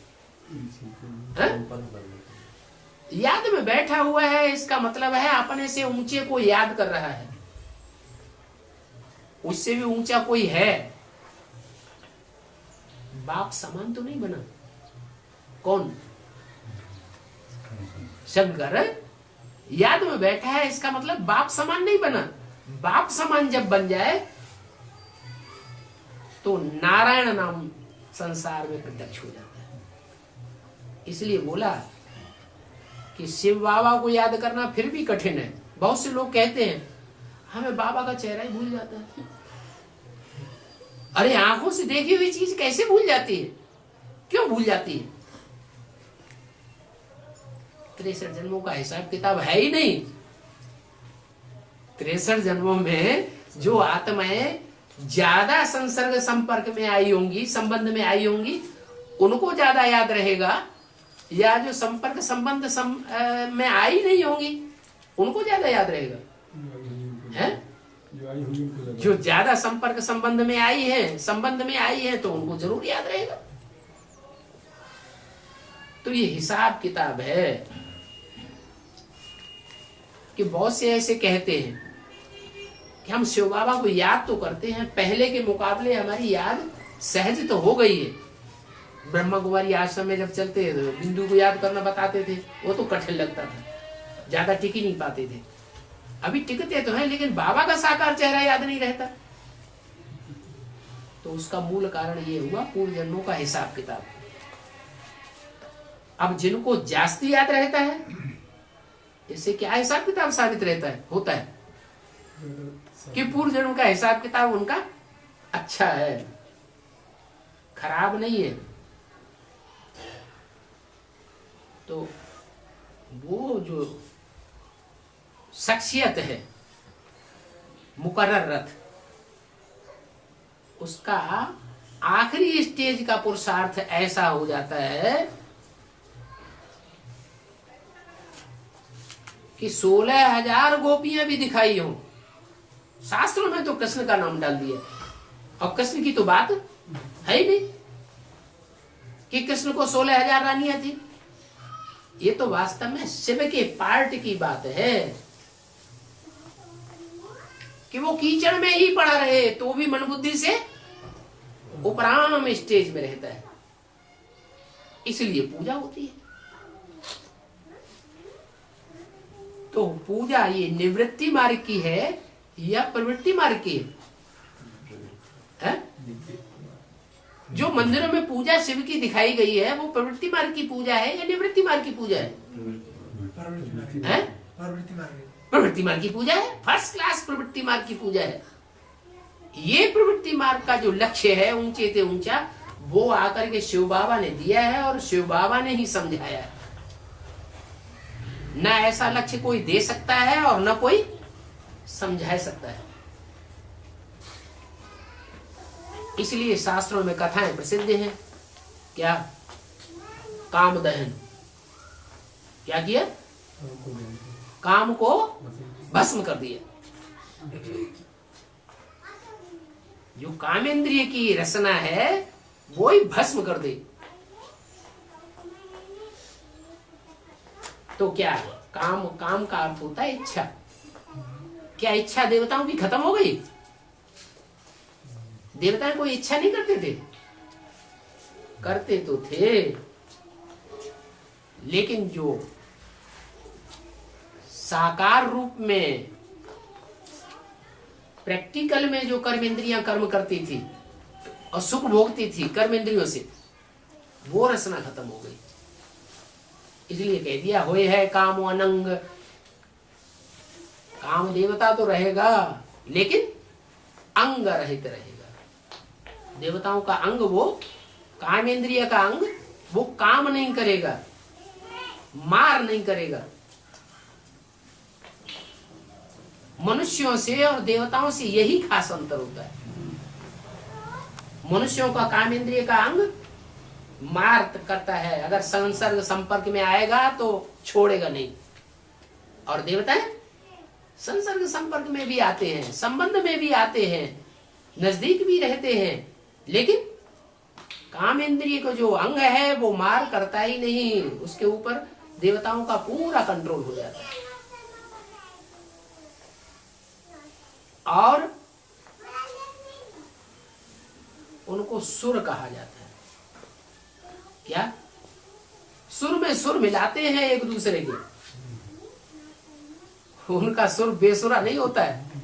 Speaker 1: याद में बैठा हुआ है, इसका मतलब है अपने से ऊंचे को याद कर रहा है। उससे भी ऊंचा कोई है। बाप समान तो नहीं बना। कौन? शंकर याद में बैठा है, इसका मतलब बाप समान नहीं बना। बाप समान जब बन जाए तो नारायण नाम संसार में प्रत्यक्ष हो जाता है। इसलिए बोला कि शिव बाबा को याद करना फिर भी कठिन है। बहुत से लोग कहते हैं हमें बाबा का चेहरा ही भूल जाता है। अरे आंखों से देखी हुई चीज कैसे भूल जाती है? क्यों भूल जाती है? 63 जन्मों का हिसाब किताब है ही नहीं। 63 जन्मों में जो आत्माएं ज्यादा संसर्ग संपर्क में आई होंगी, संबंध में आई होंगी, उनको ज्यादा याद रहेगा, या जो संपर्क संबंध में आई नहीं होंगी उनको ज्यादा याद रहेगा? है? जो ज्यादा संपर्क संबंध में आई है, संबंध में आई है, तो उनको जरूर याद रहेगा। तो ये हिसाब किताब है कि बहुत से ऐसे कहते हैं कि हम शिव बाबा को याद तो करते हैं, पहले के मुकाबले हमारी याद सहज तो हो गई है। ब्रह्मा कुमारी आश्रम में जब चलते थे तो बिंदु को याद करना बताते थे, वो तो कठिन लगता था, ज्यादा टिक ही नहीं पाते थे। अभी टिकते तो हैं, लेकिन बाबा का साकार चेहरा याद नहीं रहता। तो उसका मूल कारण ये हुआ पूर्व जन्मों का हिसाब किताब। अब जिनको जास्ती याद रहता है, इससे क्या हिसाब किताब साबित रहता है, होता है कि पूर्व जन्म का हिसाब किताब उनका अच्छा है, खराब नहीं है। तो वो जो शख्सियत है मुकर्रर रथ, उसका आखिरी स्टेज का पुरुषार्थ ऐसा हो जाता है कि 16,000 गोपियां भी दिखाई हो। शास्त्रों में तो कृष्ण का नाम डाल दिया, और कृष्ण की तो बात है ही नहीं कि कृष्ण को 16,000 रानियां थी। ये तो वास्तव में शिव के पार्ट की बात है कि वो कीचड़ में ही पड़ा रहे तो भी मन बुद्धि से उपराम स्टेज में रहता है, इसलिए पूजा होती है। तो पूजा ये निवृत्ति मार्ग की है या प्रवृत्ति मार्ग की है? जो मंदिरों में पूजा शिव की दिखाई गई है, वो प्रवृत्ति मार्ग की पूजा है या निवृत्ति मार्ग की पूजा है? प्रवृत्ति मार्ग की पूजा है। फर्स्ट क्लास प्रवृत्ति मार्ग की पूजा है। ये प्रवृत्ति मार्ग का जो लक्ष्य है ऊंचे से ऊंचा, वो आकर के शिव बाबा ने दिया है और शिव बाबा ने ही समझाया है। न ऐसा लक्ष्य कोई दे सकता है और न कोई समझा सकता है। इसलिए शास्त्रों में कथाएं प्रसिद्ध हैं। क्या? काम दहन। क्या किया? काम को भस्म कर दिया। जो कामेंद्रिय की रचना है वो ही भस्म कर दे। तो क्या काम का अर्थ होता है इच्छा। क्या इच्छा देवताओं की खत्म हो गई? देवता कोई इच्छा नहीं करते थे? करते तो थे, लेकिन जो साकार रूप में प्रैक्टिकल में जो कर्म इंद्रियां कर्म करती थी और सुख भोगती थी कर्म इंद्रियों से, वो रचना खत्म हो गई। इसलिए कह दिया होए है काम अनंग। काम देवता तो रहेगा लेकिन अंग रहित रहेगा। देवताओं का अंग, वो काम इंद्रिय का अंग, वो काम नहीं करेगा, मार नहीं करेगा। मनुष्यों से और देवताओं से यही खास अंतर होता है। मनुष्यों का काम इंद्रिय का अंग मार करता है, अगर संसर्ग संपर्क में आएगा तो छोड़ेगा नहीं। और देवता संसर्ग संपर्क में भी आते हैं, संबंध में भी आते हैं, नजदीक भी रहते हैं, लेकिन काम इंद्रिय को जो अंग है वो मार करता ही नहीं। उसके ऊपर देवताओं का पूरा कंट्रोल हो जाता है। और उनको सुर कहा जाता है। क्या? सुर में सुर मिलाते हैं एक दूसरे के। उनका सुर बेसुरा नहीं होता है।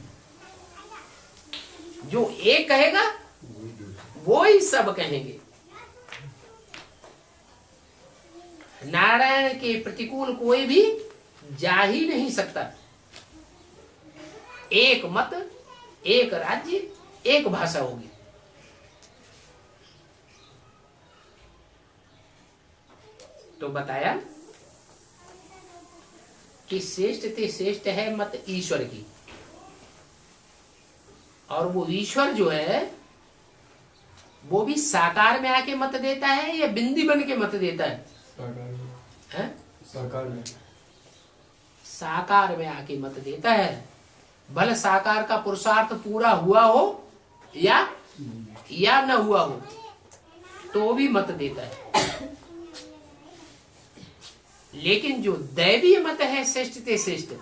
Speaker 1: जो एक कहेगा वो ही सब कहेंगे। नारायण के प्रतिकूल कोई भी जा ही नहीं सकता। एक मत, एक राज्य, एक भाषा होगी। तो बताया कि श्रेष्ठ ते श्रेष्ठ है मत ईश्वर की। और वो ईश्वर जो है वो भी साकार में आके मत देता है या बिंदी बन के मत देता है? साकार में आके मत देता है। भले साकार का पुरुषार्थ पूरा हुआ हो या न हुआ हो, तो भी मत देता है। लेकिन जो दैवीय मत है श्रेष्ठ ते श्रेष्ठ,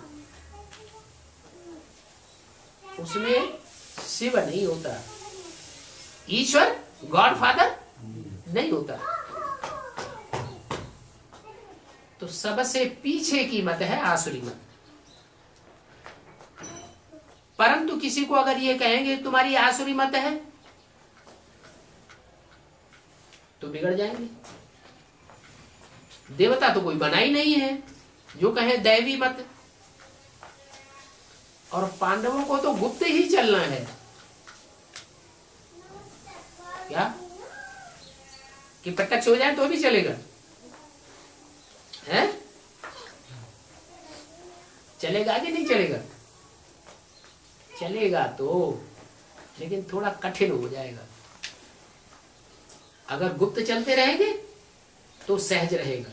Speaker 1: उसमें शिव नहीं होता, ईश्वर गॉड फादर नहीं होता। तो सबसे पीछे की मत है आसुरी मत। परंतु किसी को अगर ये कहेंगे तुम्हारी आसुरी मत है, तो बिगड़ जाएंगे। देवता तो कोई बना ही नहीं है जो कहे दैवी मत। और पांडवों को तो गुप्त ही चलना है। क्या कि प्रत्यक्ष हो जाए तो भी चलेगा? है? चलेगा कि नहीं चलेगा? चलेगा तो, लेकिन थोड़ा कठिन हो जाएगा। अगर गुप्त चलते रहेंगे तो सहज रहेगा।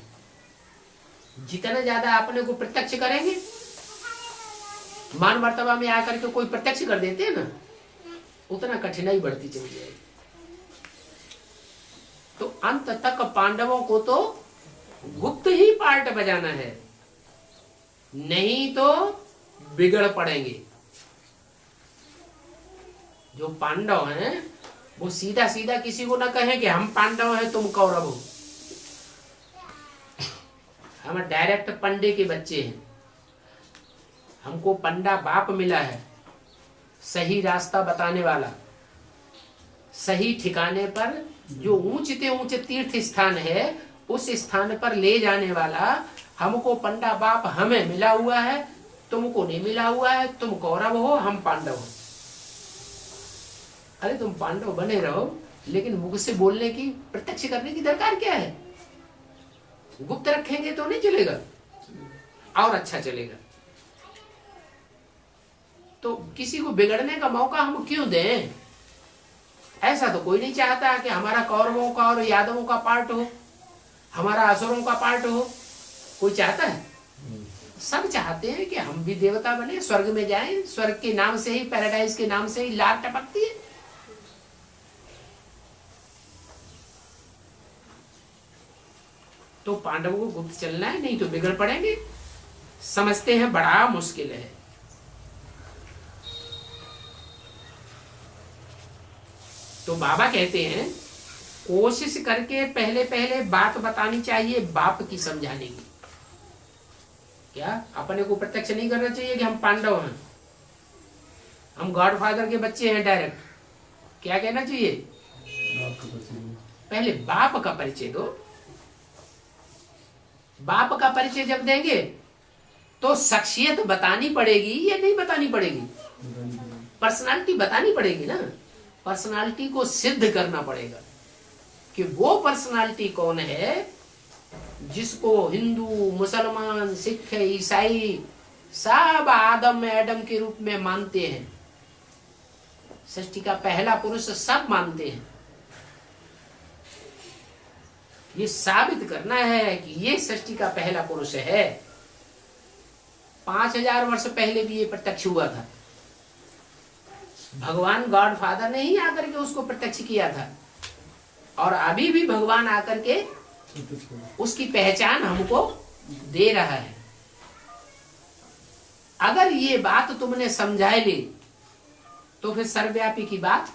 Speaker 1: जितना ज्यादा अपने को प्रत्यक्ष करेंगे, मान मर्तबा में आकर के कोई प्रत्यक्ष कर देते हैं ना, उतना कठिनाई बढ़ती चली जाएगी। तो अंत तक पांडवों को तो गुप्त ही पार्ट बजाना है, नहीं तो बिगड़ पड़ेंगे। जो पांडव हैं वो सीधा सीधा किसी को ना कहें कि हम पांडव हैं तुम कौरव हो। हम डायरेक्ट पंडे के बच्चे हैं। हमको पंडा बाप मिला है, सही रास्ता बताने वाला, सही ठिकाने पर जो ऊंचे ऊंचे तीर्थ स्थान है उस स्थान पर ले जाने वाला हमको पंडा बाप हमें मिला हुआ है, तुमको नहीं मिला हुआ है। तुम कौरव हो, हम पांडव हो। अरे तुम पांडव बने रहो, लेकिन मुख से बोलने की, प्रत्यक्ष करने की दरकार क्या है? गुप्त रखेंगे तो नहीं चलेगा, और अच्छा चलेगा। तो किसी को बिगड़ने का मौका हम क्यों दें? ऐसा तो कोई नहीं चाहता कि हमारा कौरवों का और यादवों का पार्ट हो, हमारा असुरों का पार्ट हो। कोई चाहता है? सब चाहते हैं कि हम भी देवता बने, स्वर्ग में जाएं। स्वर्ग के नाम से ही, पैराडाइज के नाम से ही लार टपकती है। तो पांडवों को गुप्त चलना है, नहीं तो बिगड़ पड़ेंगे। समझते हैं बड़ा मुश्किल है। तो बाबा कहते हैं कोशिश करके पहले पहले बात बतानी चाहिए बाप की समझाने की। क्या अपने को प्रत्यक्ष नहीं करना चाहिए कि हम पांडव हैं, हम गॉड फादर के बच्चे हैं डायरेक्ट? क्या कहना चाहिए? पहले बाप का परिचय दो। बाप का परिचय जब देंगे तो शख्सियत बतानी पड़ेगी या नहीं बतानी पड़ेगी? पर्सनालिटी बतानी पड़ेगी ना। पर्सनालिटी को सिद्ध करना पड़ेगा कि वो पर्सनालिटी कौन है जिसको हिंदू, मुसलमान, सिख, ईसाई सब आदम एडम के रूप में मानते हैं। सृष्टि का पहला पुरुष सब मानते हैं। ये साबित करना है कि ये सृष्टि का पहला पुरुष है। 5000 वर्ष पहले भी ये प्रत्यक्ष हुआ था। भगवान गॉड फादर ने ही आकर के उसको प्रत्यक्ष किया था, और अभी भी भगवान आकर के उसकी पहचान हमको दे रहा है। अगर ये बात तुमने समझा ली तो फिर सर्वव्यापी की बात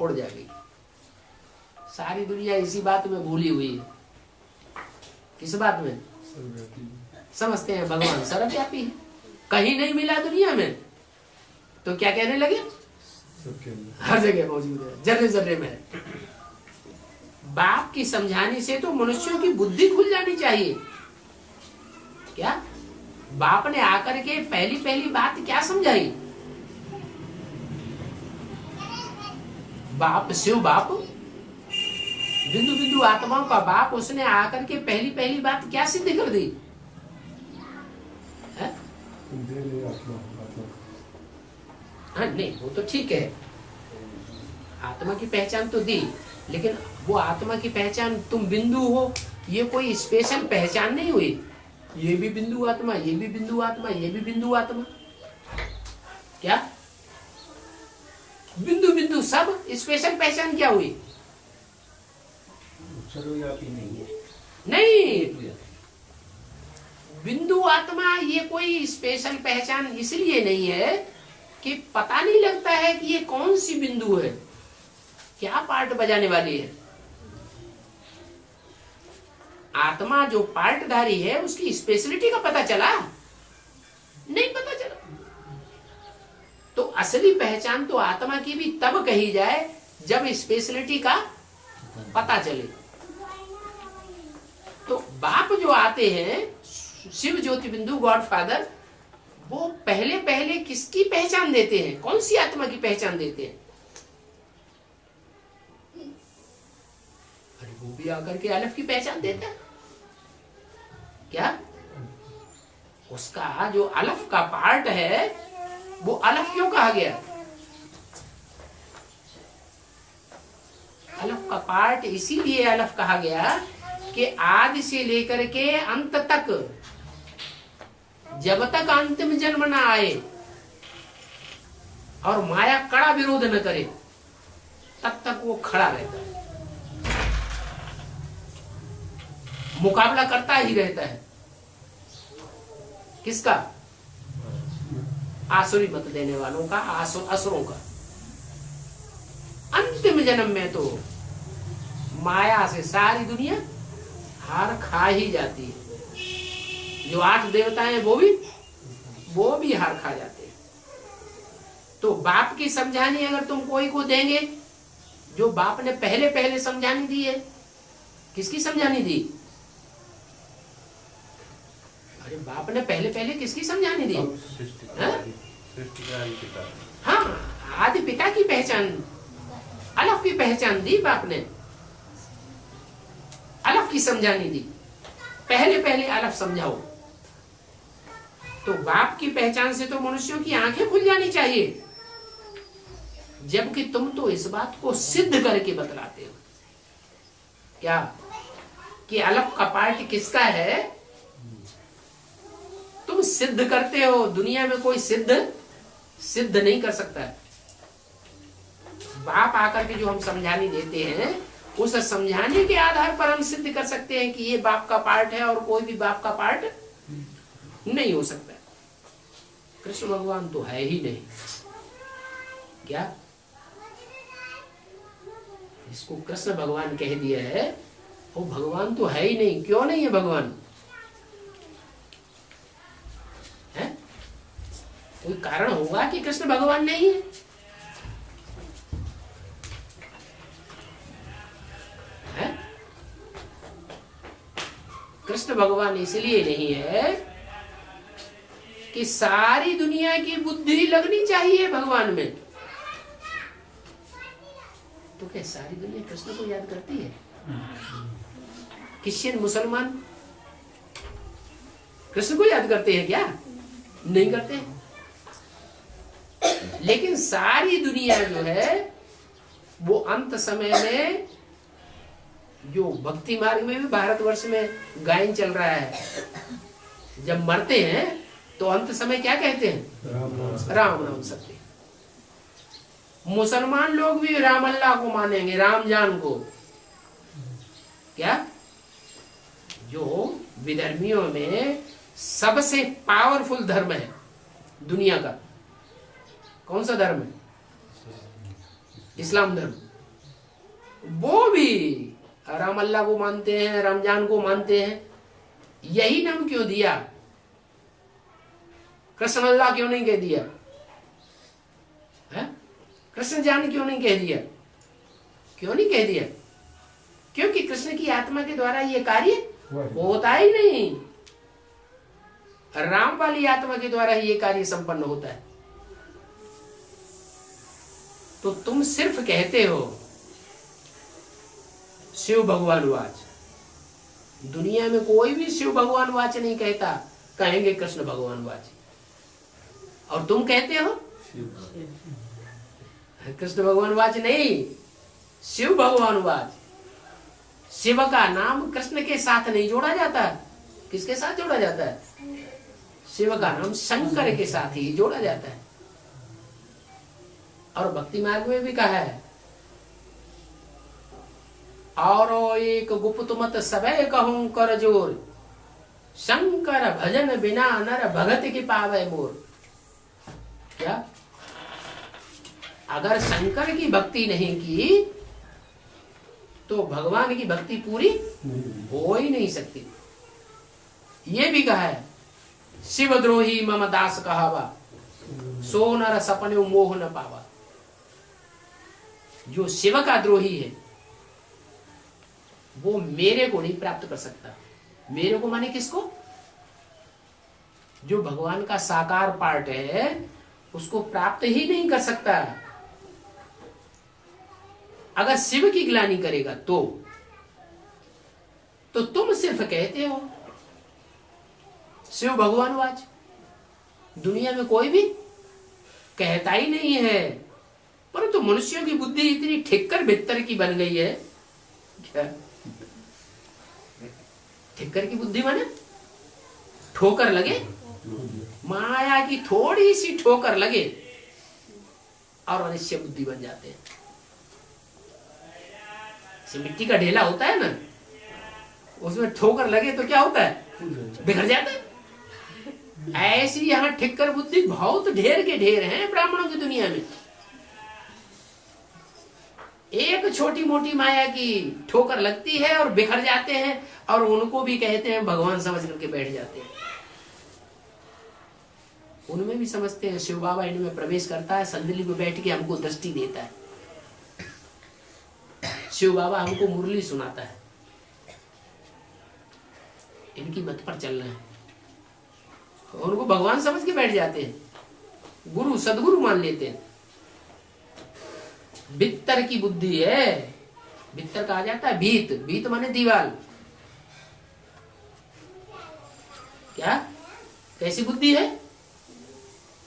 Speaker 1: उड़ जाएगी। सारी दुनिया इसी बात में भूली हुई है। किस बात में? समझते हैं भगवान सर्वव्यापी है, कहीं नहीं मिला दुनिया में, तो क्या कहने लगे? हर जगह मौजूद है, जर्रे जर्रे में है। बाप की समझाने से तो मनुष्यों की बुद्धि खुल जानी चाहिए। क्या बाप ने आकर के पहली पहली बात क्या समझाई? बाप, शिव बाप, बिंदु बिंदु आत्माओं का बाप, उसने आकर के पहली पहली बात क्या सिद्ध कर दी? हाँ नहीं, वो तो ठीक है, आत्मा की पहचान तो दी, लेकिन वो आत्मा की पहचान तुम बिंदु हो, ये कोई स्पेशल पहचान नहीं हुई। ये भी बिंदु आत्मा, ये भी बिंदु आत्मा, ये भी बिंदु आत्मा। क्या बिंदु बिंदु सब स्पेशल पहचान क्या हुई?
Speaker 2: सर्वव्यापी नहीं है।
Speaker 1: नहीं, बिंदु आत्मा ये कोई स्पेशल पहचान इसलिए नहीं है कि पता नहीं लगता है कि ये कौन सी बिंदु है, क्या पार्ट बजाने वाली है। आत्मा जो पार्टधारी है उसकी स्पेशलिटी का पता चला? नहीं पता चला। तो असली पहचान तो आत्मा की भी तब कही जाए जब स्पेशलिटी का पता चले। तो बाप जो आते हैं, शिव ज्योति बिंदु गॉड फादर, वो पहले पहले किसकी पहचान देते हैं? कौन सी आत्मा की पहचान देते हैं? अरे वो भी आकर के अलफ की पहचान देता है। क्या उसका जो अलफ का पार्ट है वो अलफ क्यों कहा गया? अलफ का पार्ट इसीलिए अलफ कहा गया कि आदि से लेकर के अंत तक, जब तक अंतिम जन्म ना आए और माया कड़ा विरोध न करे, तब तक वो खड़ा रहता है, मुकाबला करता ही रहता है। किसका? आसुरी मत देने वालों का, असुरों का। अंतिम जन्म में तो माया से सारी दुनिया हार खा ही जाती है। जो 8 देवता हैं वो भी हार खा जाते हैं। तो बाप की समझानी अगर तुम कोई को देंगे, जो बाप ने पहले पहले समझानी दी है, किसकी समझानी दी? अरे बाप ने पहले पहले किसकी समझानी दी? हाँ, आदि पिता की पहचान, अलफ की पहचान दी बाप ने, अलफ की समझानी दी। पहले पहले अलफ समझाओ। तो बाप की पहचान से तो मनुष्यों की आंखें खुल जानी चाहिए, जबकि तुम तो इस बात को सिद्ध करके बतलाते हो। क्या कि अलफ का पार्ट किसका है? तुम सिद्ध करते हो। दुनिया में कोई सिद्ध नहीं कर सकता है। बाप आकर के जो हम समझाने देते हैं, उस समझाने के आधार पर हम सिद्ध कर सकते हैं कि ये बाप का पार्ट है और कोई भी बाप का पार्ट नहीं हो सकता। कृष्ण भगवान तो है ही नहीं। क्या इसको कृष्ण भगवान कह दिया है? वो भगवान तो है ही नहीं। क्यों नहीं है भगवान? है? कोई कारण होगा कि कृष्ण भगवान नहीं है? कृष्ण भगवान इसलिए नहीं है कि सारी दुनिया की बुद्धि लगनी चाहिए भगवान में। तो क्या सारी दुनिया कृष्ण को याद करती है? क्रिश्चियन मुसलमान कृष्ण को याद करते हैं क्या? नहीं करते। लेकिन सारी दुनिया जो है वो अंत समय में, जो भक्ति मार्ग में भी भारतवर्ष में गायन चल रहा है, जब मरते हैं तो अंत समय क्या कहते हैं? राम नाम सत्य। मुसलमान लोग भी राम अल्लाह को मानेंगे, राम जान को। क्या? जो विधर्मियों में सबसे पावरफुल धर्म है दुनिया का, कौन सा धर्म है? इस्लाम धर्म। वो भी राम अल्लाह को मानते हैं, रमजान को मानते हैं। यही नाम क्यों दिया? कृष्ण अल्लाह क्यों नहीं कह दिया है? कृष्ण जान क्यों नहीं कह दिया? क्यों नहीं कह दिया? क्योंकि कृष्ण की आत्मा के द्वारा ये कार्य होता ही नहीं। राम वाली आत्मा के द्वारा ही ये कार्य संपन्न होता है। तो तुम सिर्फ कहते हो शिव भगवान वाच। दुनिया में कोई भी शिव भगवान वाच नहीं कहता, कहेंगे कृष्ण भगवान वाच। और तुम कहते हो कृष्ण भगवान वाच नहीं, शिव भगवान वाच। शिव का नाम कृष्ण के साथ नहीं जोड़ा जाता। किसके साथ जोड़ा जाता है? शिव का नाम शंकर के साथ ही जोड़ा जाता है। और भक्ति मार्ग में भी कहा है, और एक गुप्त मत सबे कहूं कर जोर, शंकर भजन बिना नर भगत की पावे मोर। क्या? अगर शंकर की भक्ति नहीं की तो भगवान की भक्ति पूरी हो ही नहीं सकती। ये भी कहा है, शिवद्रोही मम दास कहावा, सो नर सपने मोह न पावा। जो शिव का द्रोही है वो मेरे को नहीं प्राप्त कर सकता। मेरे को माने किसको? जो भगवान का साकार पार्ट है उसको प्राप्त ही नहीं कर सकता। अगर शिव की ग्लानि करेगा तो तुम सिर्फ कहते हो शिव भगवान वाच। दुनिया में कोई भी कहता ही नहीं है। परंतु मनुष्यों की बुद्धि इतनी ठिक्कर भित्तर की बन गई है। क्या? ठिक्कर की बुद्धि माने ठोकर लगे, माया की थोड़ी सी ठोकर लगे और अनिश्चय बुद्धि बन जाते हैं। मिट्टी का ढेला होता है ना, उसमें ठोकर लगे तो क्या होता है? बिखर जाता है। ऐसी यहाँ ठिक्कर बुद्धि बहुत ढेर के ढेर हैं ब्राह्मणों की दुनिया में। एक छोटी मोटी माया की ठोकर लगती है और बिखर जाते हैं, और उनको भी कहते हैं भगवान समझ करके बैठ जाते हैं। उनमें भी समझते हैं शिव बाबा इनमें प्रवेश करता है, संदली में बैठ के हमको दृष्टि देता है, शिव बाबा हमको मुरली सुनाता है। इनकी मत पर चल रहे हैं, उनको भगवान समझ के बैठ जाते हैं, गुरु सदगुरु मान लेते हैं। भित्तर की बुद्धि है। भित्तर कहा जाता है भीत। भीत माने दीवाल। क्या? कैसी बुद्धि है?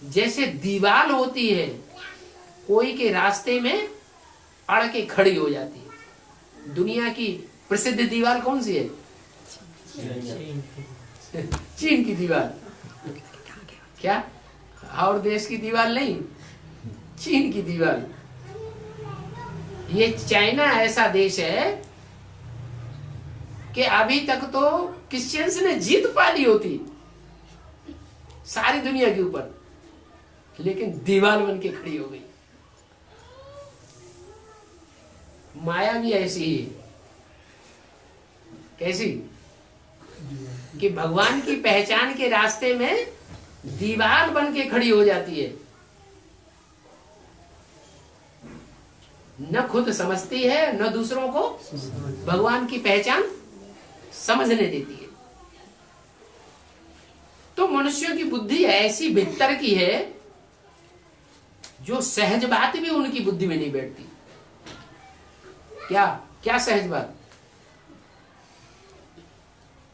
Speaker 1: जैसे दीवाल होती है, कोई के रास्ते में अड़ के खड़ी हो जाती है। दुनिया की प्रसिद्ध दीवार कौन सी है? चीन की दीवार। क्या? और देश की दीवार नहीं, चीन की दीवार। ये चाइना ऐसा देश है कि अभी तक तो क्रिश्चियंस ने जीत पा ली होती सारी दुनिया के ऊपर, लेकिन दीवार बन के खड़ी हो गई। माया भी ऐसी ही। कैसी? कि भगवान की पहचान के रास्ते में दीवार बन के खड़ी हो जाती है। न खुद समझती है, न दूसरों को भगवान की पहचान समझने देती है। तो मनुष्यों की बुद्धि ऐसी भीतर की है जो सहज बात भी उनकी बुद्धि में नहीं बैठती। क्या क्या सहज बात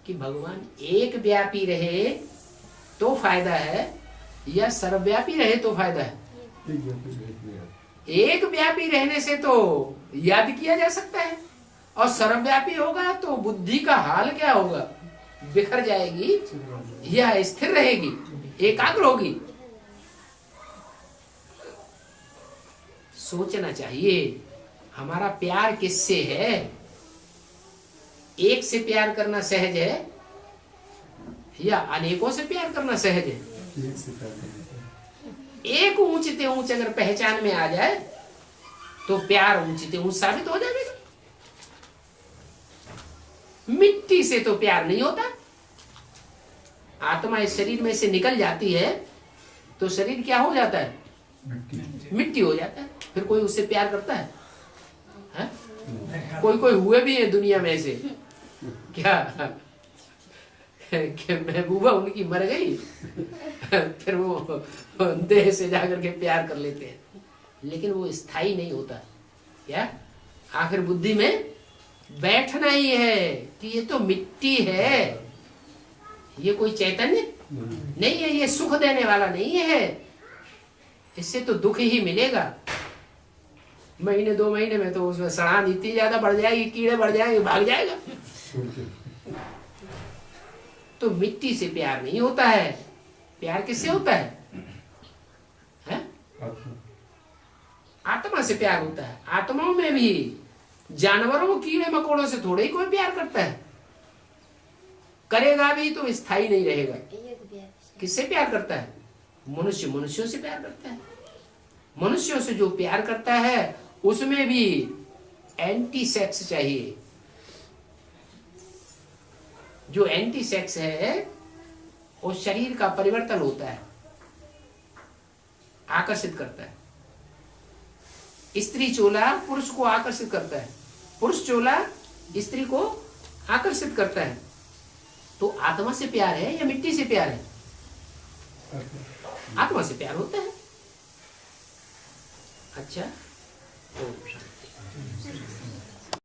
Speaker 1: कि भगवान एक व्यापी रहे तो फायदा है या सर्वव्यापी रहे तो फायदा है? एक व्यापी रहने से तो याद किया जा सकता है, और सर्वव्यापी होगा तो बुद्धि का हाल क्या होगा? बिखर जाएगी या स्थिर रहेगी, एकाग्र होगी। सोचना चाहिए हमारा प्यार किससे है। एक से प्यार करना सहज है या अनेकों से प्यार करना सहज है? एक ऊंचते ऊंच अगर पहचान में आ जाए तो प्यार ऊंचते ऊंच साबित हो जाएगा। मिट्टी से तो प्यार नहीं होता। आत्मा इस शरीर में से निकल जाती है तो शरीर क्या हो जाता है? मिट्टी हो जाता है। फिर कोई उससे प्यार करता है? कोई कोई हुए भी है दुनिया में से क्या कि महबूबा उनकी मर गई फिर वो देह से जाकर के प्यार कर लेते हैं, लेकिन वो स्थायी नहीं होता। क्या आखिर बुद्धि में बैठना ही है कि ये तो मिट्टी है, ये कोई चैतन्य नहीं है, ये सुख देने वाला नहीं है, इससे तो दुख ही मिलेगा। महीने 2 महीने में तो उसमें सड़ान इतनी ज्यादा बढ़ जाएगी, कीड़े बढ़ जाएंगे, भाग जाएगा। तो मिट्टी से प्यार नहीं होता है। प्यार किससे होता है? आत्मा से प्यार होता है। आत्माओं में भी जानवरों, कीड़े मकोड़ों से थोड़े ही कोई प्यार करता है। करेगा भी तो स्थायी नहीं रहेगा। किससे प्यार करता है? मनुष्य मनुष्यों से प्यार करता है। मनुष्यों से जो प्यार करता है उसमें भी एंटी सेक्स चाहिए। जो एंटी सेक्स है वो शरीर का परिवर्तन होता है, आकर्षित करता है। स्त्री चोला पुरुष को आकर्षित करता है, पुरुष चोला स्त्री को आकर्षित करता है। तो आत्मा से प्यार है या मिट्टी से प्यार है? आत्मा से प्यार होता है। अच्छा, ओम शांति।